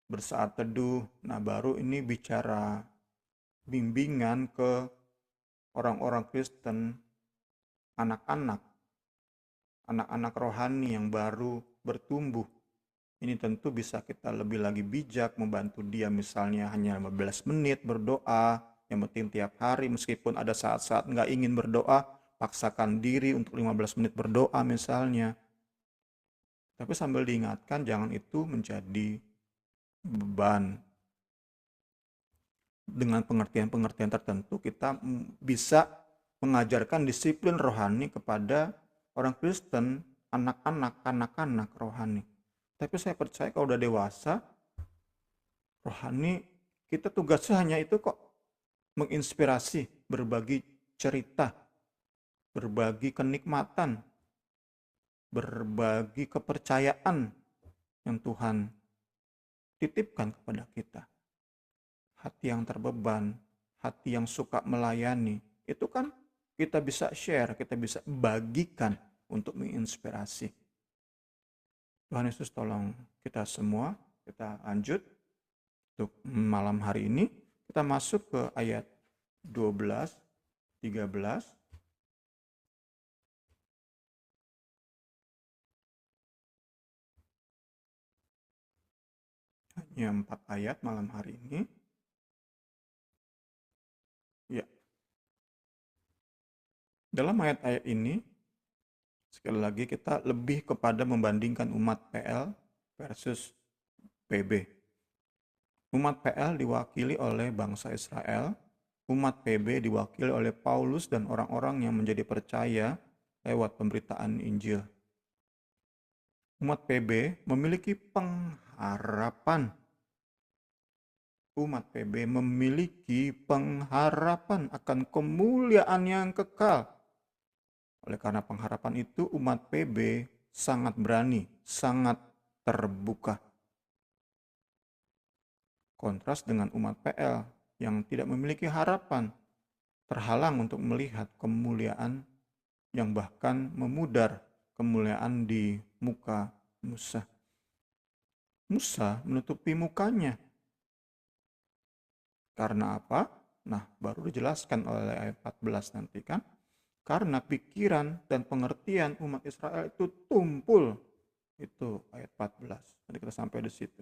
bersaat teduh. Nah, baru ini bicara bimbingan ke orang-orang Kristen, anak-anak rohani yang baru bertumbuh. Ini tentu bisa kita lebih lagi bijak membantu dia, misalnya hanya 15 menit berdoa, yang penting tiap hari, meskipun ada saat-saat nggak ingin berdoa, paksakan diri untuk 15 menit berdoa misalnya. Tapi sambil diingatkan jangan itu menjadi beban. dengan pengertian-pengertian tertentu kita bisa mengajarkan disiplin rohani kepada orang Kristen, anak-anak, anak-anak rohani. Tapi saya percaya kalau udah dewasa, rohani, kita tugasnya hanya itu kok, menginspirasi, berbagi cerita, berbagi kenikmatan, berbagi kepercayaan yang Tuhan titipkan kepada kita. Hati yang terbeban, hati yang suka melayani, itu kan kita bisa share, kita bisa bagikan untuk menginspirasi. Tuhan Yesus tolong kita semua. Kita lanjut untuk malam hari ini. Kita masuk ke ayat 12, 13. Hanya 4 ayat malam hari ini. Ya. Dalam ayat-ayat ini, sekali lagi kita lebih kepada membandingkan umat PL versus PB. Umat PL diwakili oleh bangsa Israel, umat PB diwakili oleh Paulus dan orang-orang yang menjadi percaya lewat pemberitaan Injil. Umat PB memiliki pengharapan. Umat PB memiliki pengharapan akan kemuliaan yang kekal. Oleh karena pengharapan itu, umat PB sangat berani, sangat terbuka. Kontras dengan umat PL yang tidak memiliki harapan, terhalang untuk melihat kemuliaan yang bahkan memudar kemuliaan di muka Musa. Musa menutupi mukanya. Karena apa? Nah, baru dijelaskan oleh ayat 14 nanti kan. Karena pikiran dan pengertian umat Israel itu tumpul. Itu ayat 14. Nanti kita sampai di situ.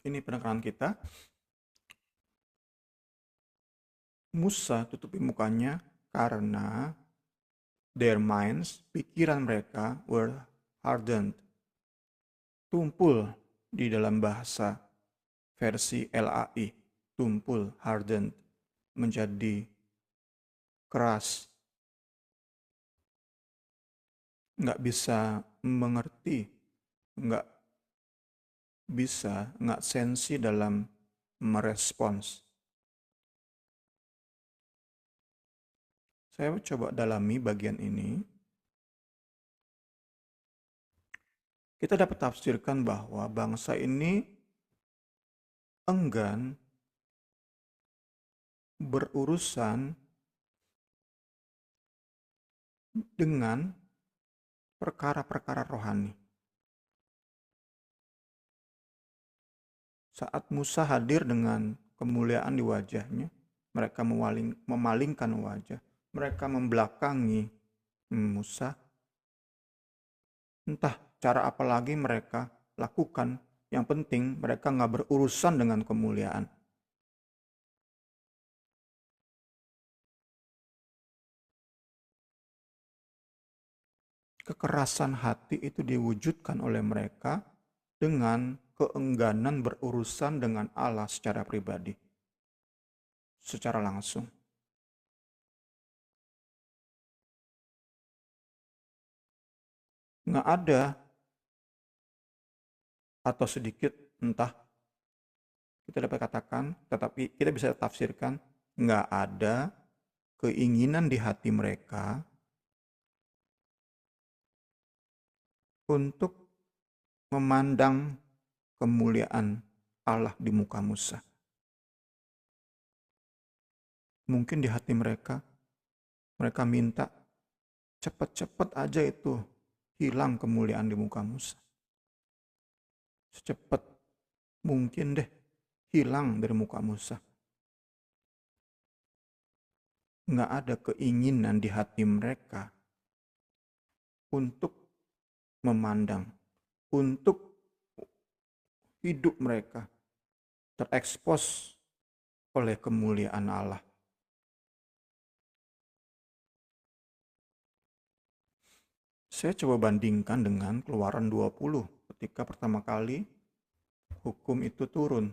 Ini penekanan kita. Musa tutupi mukanya karena their minds, pikiran mereka were hardened. Tumpul di dalam bahasa versi LAI. Tumpul, hardened, menjadi keras. Nggak bisa mengerti, nggak bisa, nggak sensi dalam merespons. Saya coba dalami bagian ini. Kita dapat tafsirkan bahwa bangsa ini enggan berurusan dengan perkara-perkara rohani. Saat Musa hadir dengan kemuliaan di wajahnya, mereka memalingkan wajah. Mereka membelakangi Musa. Entah cara apa lagi mereka lakukan. Yang penting mereka nggak berurusan dengan kemuliaan. Kekerasan hati itu diwujudkan oleh mereka dengan keengganan berurusan dengan Allah secara pribadi, secara langsung. Nggak ada atau sedikit, entah kita dapat katakan, tetapi kita bisa tafsirkan, nggak ada keinginan di hati mereka untuk memandang kemuliaan Allah di muka Musa. Mungkin di hati mereka minta cepat-cepat aja itu hilang kemuliaan di muka Musa. Secepat mungkin deh hilang dari muka Musa. Nggak ada keinginan di hati mereka untuk memandang, untuk hidup mereka terekspos oleh kemuliaan Allah. Saya coba bandingkan dengan Keluaran 20 ketika pertama kali hukum itu turun.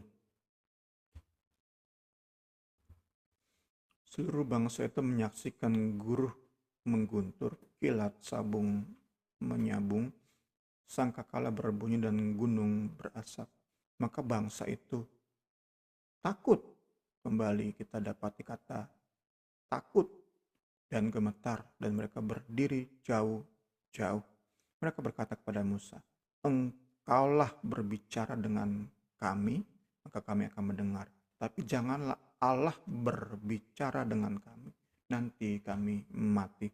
Seluruh bangsa itu menyaksikan guruh mengguntur, kilat sabung menyabung, sangkakala berbunyi dan gunung berasap. Maka bangsa itu takut. Kembali kita dapati kata takut dan gemetar, dan mereka berdiri jauh-jauh. Mereka berkata kepada Musa, "Engkaulah berbicara dengan kami, maka kami akan mendengar. Tapi janganlah Allah berbicara dengan kami, nanti kami mati."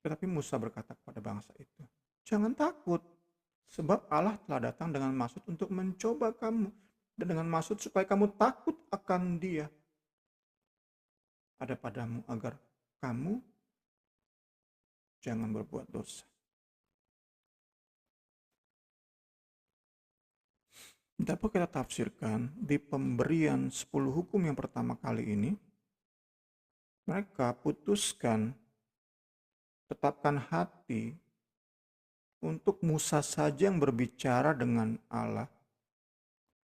Tetapi Musa berkata kepada bangsa itu, "Jangan takut, sebab Allah telah datang dengan maksud untuk mencoba kamu, dan dengan maksud supaya kamu takut akan Dia. Ada padamu agar kamu jangan berbuat dosa." Dapat kita tafsirkan di pemberian 10 hukum yang pertama kali ini, mereka putuskan, tetapkan hati untuk Musa saja yang berbicara dengan Allah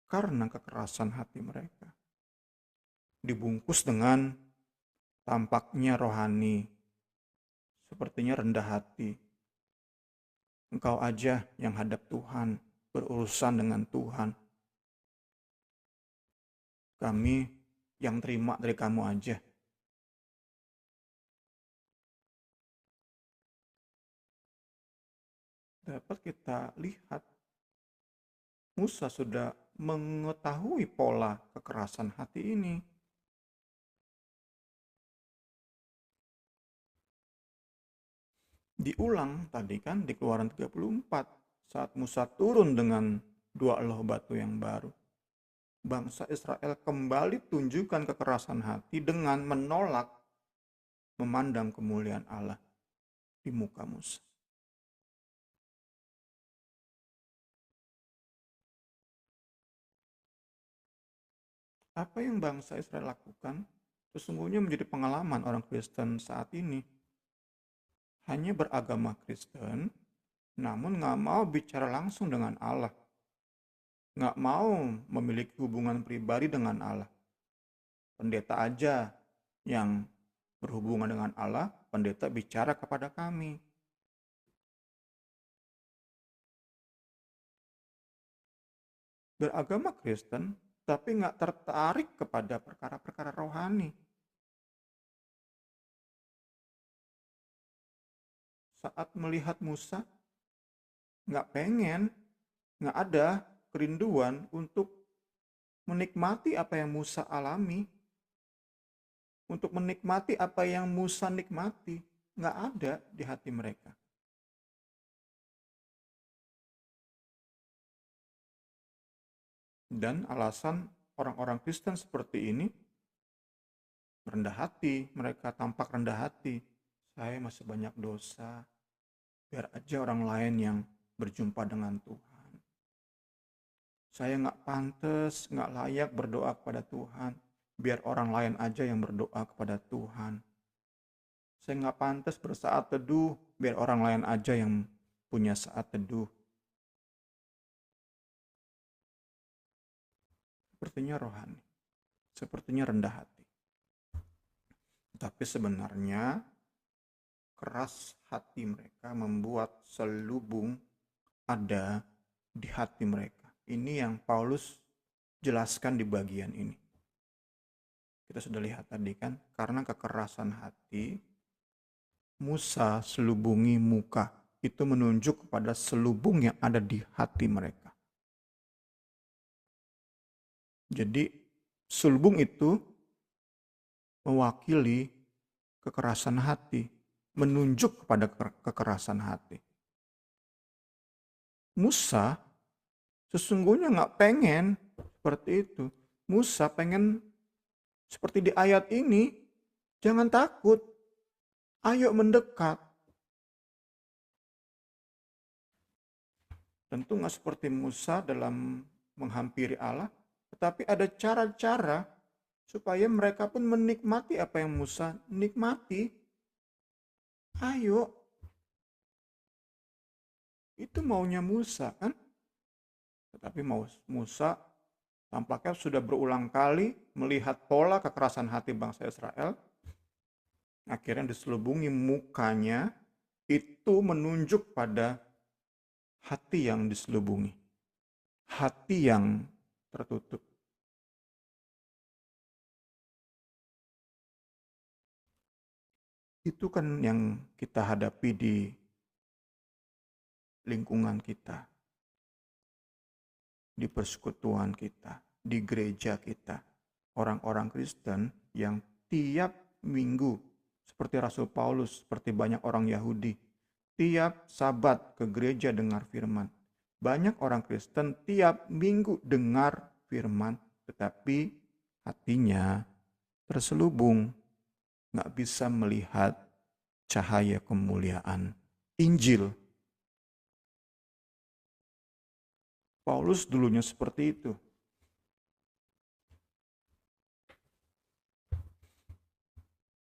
karena kekerasan hati mereka. Dibungkus dengan tampaknya rohani, sepertinya rendah hati. Engkau aja yang hadap Tuhan, berurusan dengan Tuhan. Kami yang terima dari kamu aja. Dapat kita lihat, Musa sudah mengetahui pola kekerasan hati ini. Diulang tadi kan di Keluaran 34 saat Musa turun dengan 2 loh batu yang baru. Bangsa Israel kembali tunjukkan kekerasan hati dengan menolak memandang kemuliaan Allah di muka Musa. Apa yang bangsa Israel lakukan sesungguhnya menjadi pengalaman orang Kristen saat ini. Hanya beragama Kristen, namun nggak mau bicara langsung dengan Allah. Nggak mau memiliki hubungan pribadi dengan Allah. Pendeta aja yang berhubungan dengan Allah, pendeta bicara kepada kami. Beragama Kristen, tapi nggak tertarik kepada perkara-perkara rohani. Saat melihat Musa, nggak pengen, nggak ada kerinduan untuk menikmati apa yang Musa alami, untuk menikmati apa yang Musa nikmati, nggak ada di hati mereka. Dan alasan orang-orang Kristen seperti ini, rendah hati, mereka tampak rendah hati. Saya masih banyak dosa, biar aja orang lain yang berjumpa dengan Tuhan. Saya nggak pantas, nggak layak berdoa kepada Tuhan, biar orang lain aja yang berdoa kepada Tuhan. Saya nggak pantas bersaat teduh, biar orang lain aja yang punya saat teduh. Sepertinya rohani, sepertinya rendah hati. Tapi sebenarnya keras hati mereka membuat selubung ada di hati mereka. Ini yang Paulus jelaskan di bagian ini. Kita sudah lihat tadi kan, karena kekerasan hati, Musa selubungi muka. Itu menunjuk kepada selubung yang ada di hati mereka. Jadi selubung itu mewakili kekerasan hati, menunjuk kepada kekerasan hati. Musa sesungguhnya nggak pengen seperti itu. Musa pengen seperti di ayat ini, jangan takut, ayo mendekat. Tentu nggak seperti Musa dalam menghampiri Allah, tetapi ada cara-cara supaya mereka pun menikmati apa yang Musa nikmati. Ayo, itu maunya Musa kan? Tetapi Musa tampaknya sudah berulang kali melihat pola kekerasan hati bangsa Israel. Akhirnya diselubungi mukanya, itu menunjuk pada hati yang diselubungi. Hati yang tertutup. Itu kan yang kita hadapi di lingkungan kita, di persekutuan kita, di gereja kita. Orang-orang Kristen yang tiap minggu, seperti Rasul Paulus, seperti banyak orang Yahudi, tiap Sabat ke gereja dengar firman. Banyak orang Kristen tiap minggu dengar firman, tetapi hatinya terselubung, nggak bisa melihat cahaya kemuliaan Injil. Paulus dulunya seperti itu.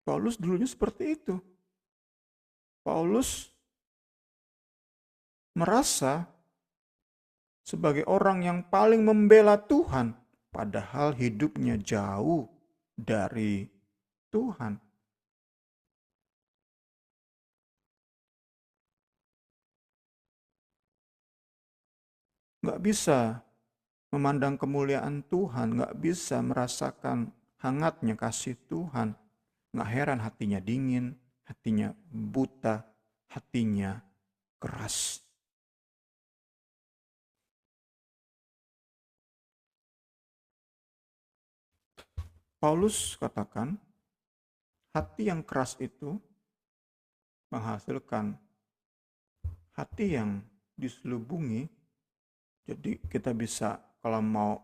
Paulus dulunya seperti itu. Paulus merasa sebagai orang yang paling membela Tuhan, padahal hidupnya jauh dari Tuhan. Nggak bisa memandang kemuliaan Tuhan, nggak bisa merasakan hangatnya kasih Tuhan. Nggak heran hatinya dingin, hatinya buta, hatinya keras. Paulus katakan, hati yang keras itu menghasilkan hati yang diselubungi. Jadi kita bisa, kalau mau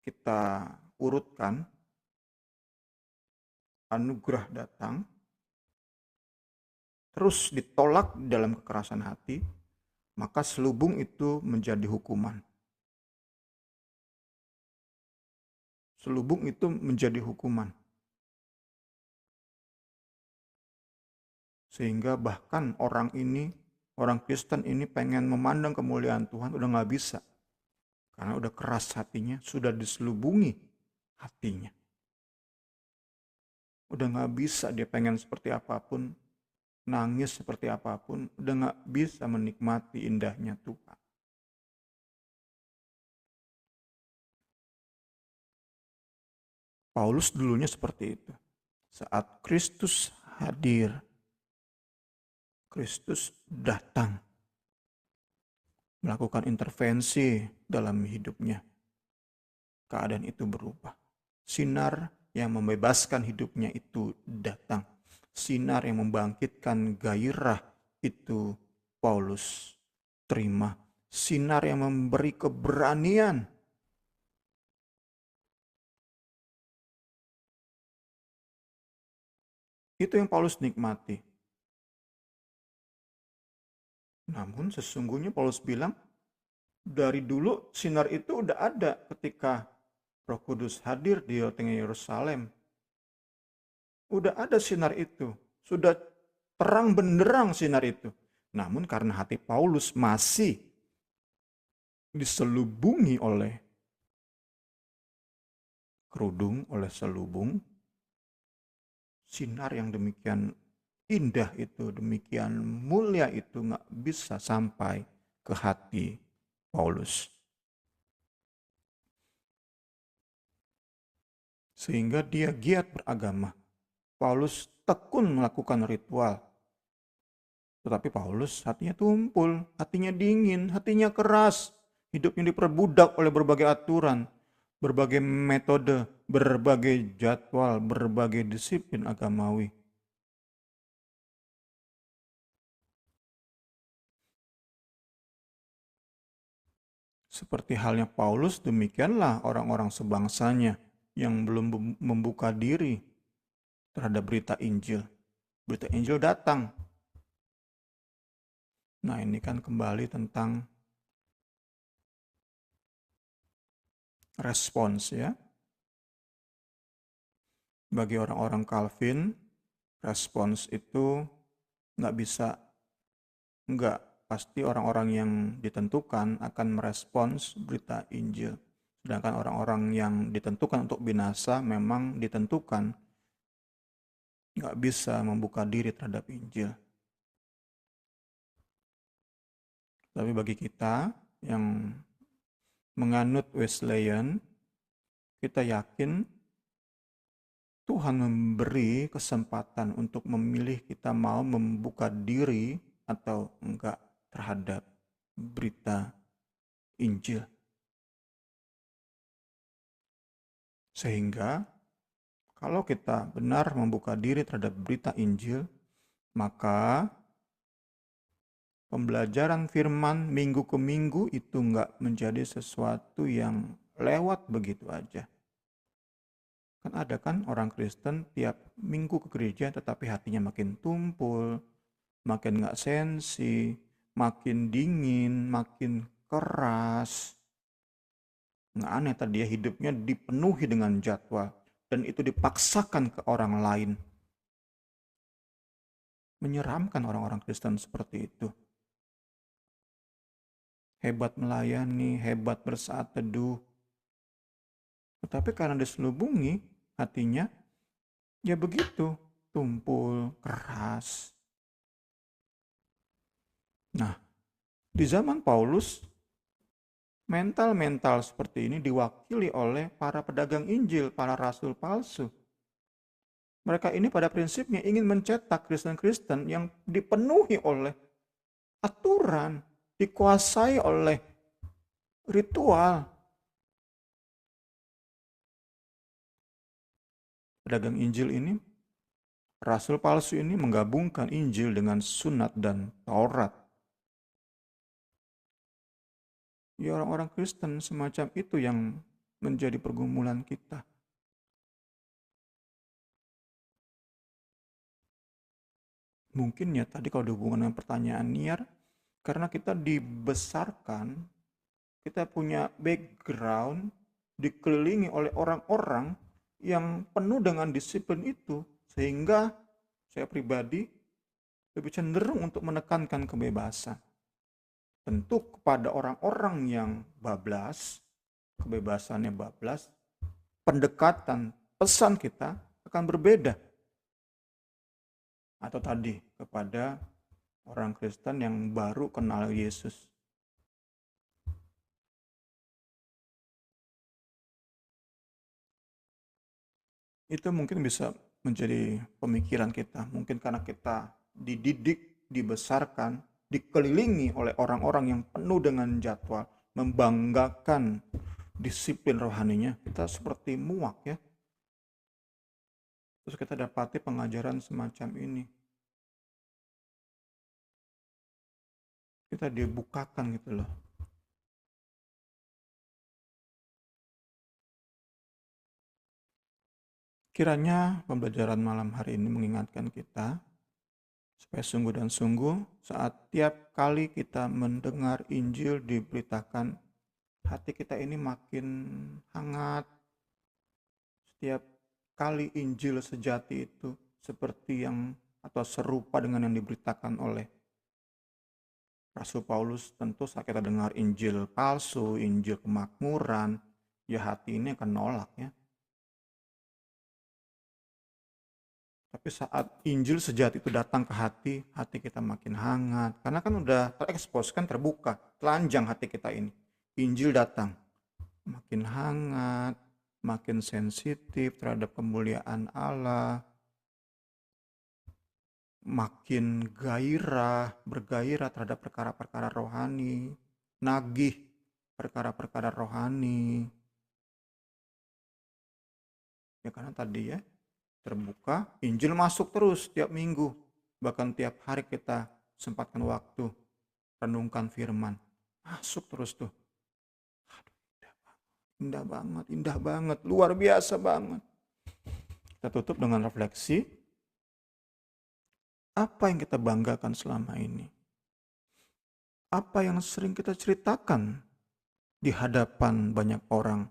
kita urutkan, anugerah datang, terus ditolak dalam kekerasan hati, maka selubung itu menjadi hukuman. Selubung itu menjadi hukuman. Sehingga bahkan orang Kristen ini pengen memandang kemuliaan Tuhan udah gak bisa. Karena udah keras hatinya, sudah diselubungi hatinya. Udah gak bisa dia pengen seperti apapun, nangis seperti apapun, udah gak bisa menikmati indahnya Tuhan. Paulus dulunya seperti itu. Saat Kristus hadir, Kristus datang, melakukan intervensi dalam hidupnya. Keadaan itu berubah. Sinar yang membebaskan hidupnya itu datang. Sinar yang membangkitkan gairah itu Paulus terima. Sinar yang memberi keberanian. Itu yang Paulus nikmati. Namun sesungguhnya Paulus bilang, dari dulu sinar itu udah ada ketika Roh Kudus hadir di tengah Yerusalem. Udah ada sinar itu. Sudah terang benderang sinar itu. Namun karena hati Paulus masih diselubungi oleh kerudung, oleh selubung, sinar yang demikian indah itu, demikian mulia itu gak bisa sampai ke hati Paulus. Sehingga dia giat beragama. Paulus tekun melakukan ritual. Tetapi Paulus hatinya tumpul, hatinya dingin, hatinya keras. Hidupnya diperbudak oleh berbagai aturan, berbagai metode, berbagai jadwal, berbagai disiplin agamawi. Seperti halnya Paulus, demikianlah orang-orang sebangsanya yang belum membuka diri terhadap berita Injil. Berita Injil datang. Nah, ini kan kembali tentang respons ya. Bagi orang-orang Calvin, respons itu nggak pasti orang-orang yang ditentukan akan merespons berita Injil. Sedangkan orang-orang yang ditentukan untuk binasa memang ditentukan nggak bisa membuka diri terhadap Injil. Tapi bagi kita yang menganut Wesleyan, kita yakin Tuhan memberi kesempatan untuk memilih kita mau membuka diri atau enggak terhadap berita Injil. Sehingga kalau kita benar membuka diri terhadap berita Injil, maka pembelajaran firman minggu ke minggu itu enggak menjadi sesuatu yang lewat begitu aja. Kan ada kan orang Kristen tiap minggu ke gereja tetapi hatinya makin tumpul, makin nggak sensi, makin dingin, makin keras. Nggak aneh tadi ya, hidupnya dipenuhi dengan jadwal dan itu dipaksakan ke orang lain. Menyeramkan orang-orang Kristen seperti itu. Hebat melayani, hebat bersaat teduh. Tetapi karena diselubungi hatinya, ya begitu, tumpul, keras. Nah, di zaman Paulus, mental-mental seperti ini diwakili oleh para pedagang Injil, para rasul palsu. Mereka ini pada prinsipnya ingin mencetak Kristen-Kristen yang dipenuhi oleh aturan, dikuasai oleh ritual. Pedagang Injil ini, rasul palsu ini menggabungkan Injil dengan sunat dan Taurat. Ya orang-orang Kristen semacam itu yang menjadi pergumulan kita. Mungkin ya tadi kalau dihubungkan dengan pertanyaan Niar, karena kita dibesarkan, kita punya background, dikelilingi oleh orang-orang yang penuh dengan disiplin itu, sehingga saya pribadi lebih cenderung untuk menekankan kebebasan. Tentu kepada orang-orang yang bablas, kebebasannya bablas, pendekatan pesan kita akan berbeda. Atau tadi kepada orang Kristen yang baru kenal Yesus. Itu mungkin bisa menjadi pemikiran kita. Mungkin karena kita dididik, dibesarkan, dikelilingi oleh orang-orang yang penuh dengan jadwal, membanggakan disiplin rohaninya, kita seperti muak ya. Terus kita dapati pengajaran semacam ini. Kita dibukakan gitu loh. Kiranya pembelajaran malam hari ini mengingatkan kita supaya sungguh dan sungguh saat tiap kali kita mendengar Injil diberitakan, hati kita ini makin hangat. Setiap kali Injil sejati itu seperti yang atau serupa dengan yang diberitakan oleh Rasul Paulus, tentu saat kita dengar Injil palsu, Injil kemakmuran, ya hati ini akan nolak ya. Tapi saat Injil sejati itu datang ke hati, hati kita makin hangat. Karena kan udah terekspos, kan terbuka, telanjang hati kita ini. Injil datang, makin hangat, makin sensitif terhadap kemuliaan Allah, makin bergairah terhadap perkara-perkara rohani, nagih perkara-perkara rohani. Ya karena tadi ya, terbuka, Injil masuk terus tiap minggu. Bahkan tiap hari kita sempatkan waktu renungkan firman. Masuk terus tuh. Aduh, indah banget, luar biasa banget. Kita tutup dengan refleksi. Apa yang kita banggakan selama ini? Apa yang sering kita ceritakan di hadapan banyak orang?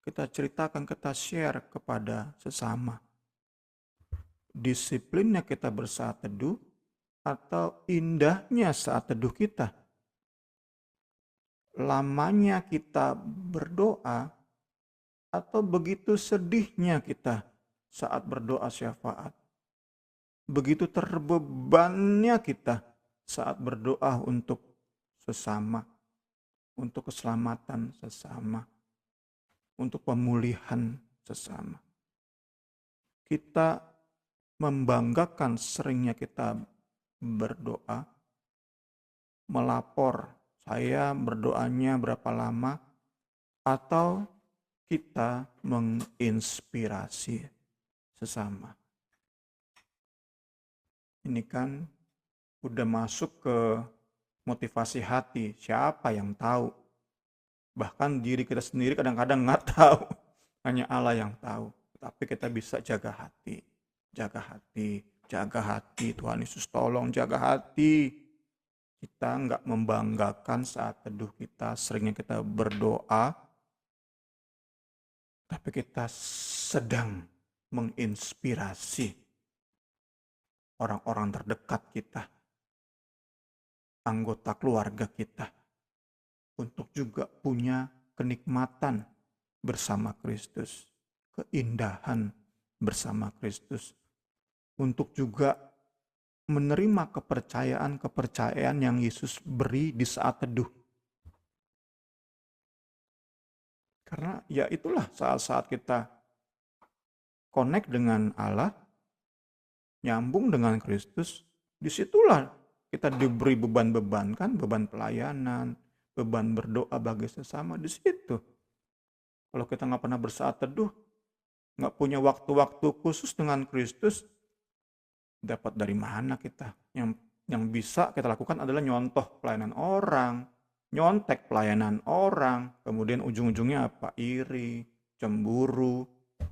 kita ceritakan, kita share kepada sesama. Disiplinnya kita bersaat teduh atau indahnya saat teduh kita. Lamanya kita berdoa atau begitu sedihnya kita saat berdoa syafaat. Begitu terbebannya kita saat berdoa untuk sesama, untuk keselamatan sesama, untuk pemulihan sesama. Kita membanggakan seringnya kita berdoa, melapor saya berdoanya berapa lama, atau kita menginspirasi sesama. Ini kan udah masuk ke motivasi hati. Siapa yang tahu? Bahkan diri kita sendiri kadang-kadang nggak tahu. Hanya Allah yang tahu. Tapi kita bisa jaga hati. Jaga hati. Jaga hati. Tuhan Yesus tolong jaga hati. Kita nggak membanggakan saat teduh kita. Seringnya kita berdoa. Tapi kita sedang menginspirasi orang-orang terdekat kita, anggota keluarga kita, untuk juga punya kenikmatan bersama Kristus, keindahan bersama Kristus, untuk juga menerima kepercayaan yang Yesus beri di saat teduh. Karena ya itulah saat-saat kita connect dengan Allah, nyambung dengan Kristus, disitulah kita diberi beban-beban, kan, beban pelayanan, beban berdoa bagi sesama, di situ. Kalau kita nggak pernah bersaat teduh, nggak punya waktu-waktu khusus dengan Kristus, dapat dari mana kita? Yang bisa kita lakukan adalah nyontoh pelayanan orang, nyontek pelayanan orang, kemudian ujung-ujungnya apa? Iri, cemburu.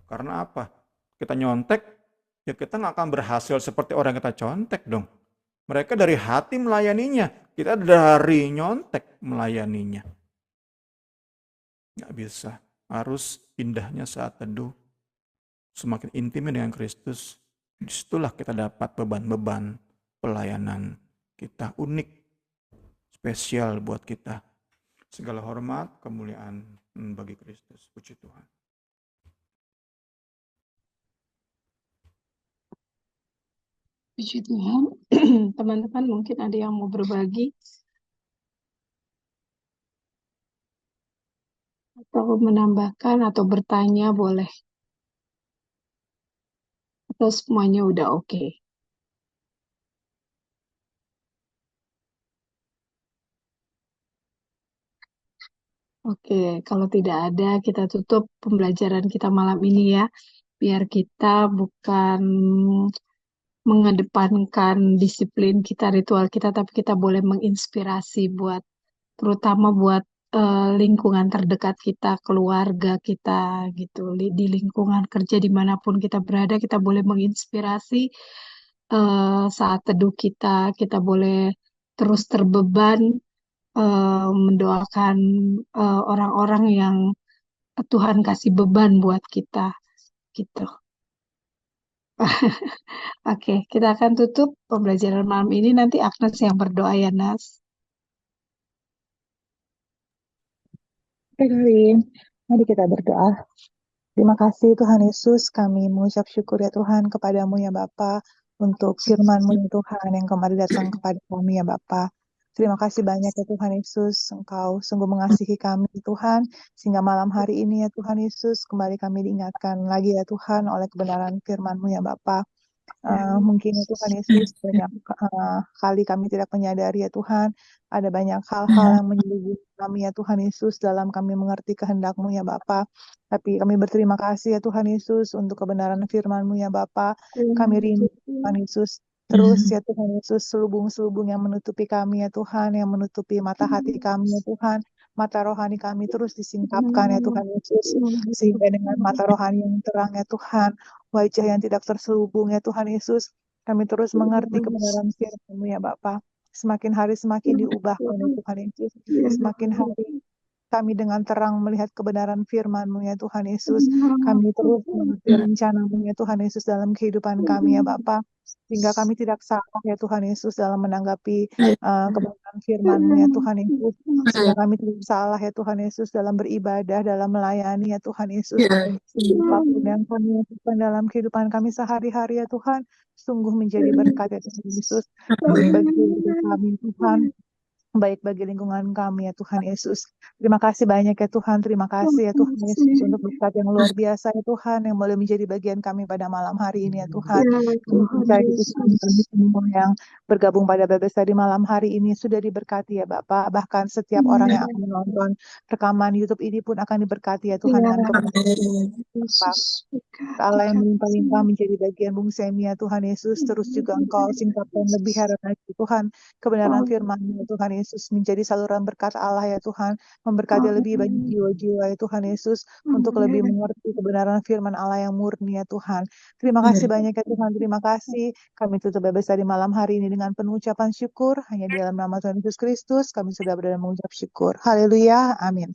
Karena apa? Kita nyontek, ya kita nggak akan berhasil seperti orang yang kita contek dong. Mereka dari hati melayaninya, kita dari nyontek melayaninya. Nggak bisa. Harus indahnya saat teduh, semakin intim dengan Kristus, disitulah kita dapat beban-beban pelayanan kita unik, spesial buat kita. Segala hormat, kemuliaan bagi Kristus. Puji Tuhan. Puji Tuhan. Teman-teman mungkin ada yang mau berbagi atau menambahkan atau bertanya boleh. Atau semuanya udah oke. Oke, kalau tidak ada kita tutup pembelajaran kita malam ini ya. Biar kita bukan mengedepankan disiplin kita, ritual kita, tapi kita boleh menginspirasi buat, terutama buat lingkungan terdekat kita, keluarga kita gitu, di lingkungan kerja dimanapun kita berada, kita boleh menginspirasi saat teduh kita boleh terus terbeban mendoakan orang-orang yang Tuhan kasih beban buat kita gitu. Oke, kita akan tutup pembelajaran malam ini. Nanti Agnes yang berdoa ya, Nas. Oke, Karin. Mari kita berdoa. Terima kasih Tuhan Yesus, kami mengucap syukur ya Tuhan kepadamu ya Bapa untuk firman-Mu ya Tuhan yang kembali datang kepada kami ya Bapa. Terima kasih banyak ya Tuhan Yesus, Engkau sungguh mengasihi kami Tuhan, sehingga malam hari ini ya Tuhan Yesus kembali kami diingatkan lagi ya Tuhan oleh kebenaran firman-Mu ya Bapa. Mungkin ya Tuhan Yesus banyak kali kami tidak menyadari ya Tuhan, ada banyak hal-hal yang menyelidiki kami ya Tuhan Yesus dalam kami mengerti kehendak-Mu ya Bapa. Tapi kami berterima kasih ya Tuhan Yesus untuk kebenaran firman-Mu ya Bapa. Kami rindu Tuhan Yesus terus ya Tuhan Yesus, selubung-selubung yang menutupi kami ya Tuhan, yang menutupi mata hati kami ya Tuhan, mata rohani kami terus disingkapkan ya Tuhan Yesus, sehingga dengan mata rohani yang terang ya Tuhan, wajah yang tidak terselubung ya Tuhan Yesus, kami terus mengerti kebenaran firman-Mu ya Bapa. Semakin hari semakin diubahkan ya Tuhan Yesus, semakin hari kami dengan terang melihat kebenaran firman-Mu ya Tuhan Yesus. Kami terus mengerti rencana-Mu ya Tuhan Yesus dalam kehidupan kami ya Bapa. Sehingga kami tidak salah ya Tuhan Yesus dalam menanggapi kebenaran firman-Mu ya Tuhan Yesus. Sehingga kami tidak salah ya Tuhan Yesus dalam beribadah, dalam melayani ya Tuhan Yesus. Sehingga apapun yang kami lakukan dalam kehidupan kami sehari-hari ya Tuhan, sungguh menjadi berkat ya Tuhan Yesus. Baik bagi keluarga kami Tuhan, baik bagi lingkungan kami ya Tuhan Yesus. Terima kasih banyak ya Tuhan, terima kasih ya Tuhan Yesus untuk berkat yang luar biasa ya Tuhan yang boleh menjadi bagian kami pada malam hari ini ya Tuhan. Kami percaya itu kami semua yang bergabung pada Bebes tadi malam hari ini sudah diberkati ya Bapak. Bahkan setiap orang yang akan menonton rekaman YouTube ini pun akan diberkati ya Tuhan dengan kebenaran Bapak. Allah yang melimpah-limpah menjadi bagian Bung Semi ya Tuhan Yesus. Terus juga Engkau singkapkan lebih heran lagi Tuhan kebenaran firman ya Tuhan Yesus menjadi saluran berkat Allah ya Tuhan. Memberkati lebih banyak jiwa-jiwa ya Tuhan Yesus untuk lebih mengerti kebenaran firman Allah yang murni ya Tuhan. Terima kasih banyak ya Tuhan. Terima kasih. Kami tutup Bebes tadi malam hari ini dengan penuh ucapan syukur. Hanya di dalam nama Tuhan Yesus Kristus kami sudah berada mengucap syukur. Haleluya. Amin.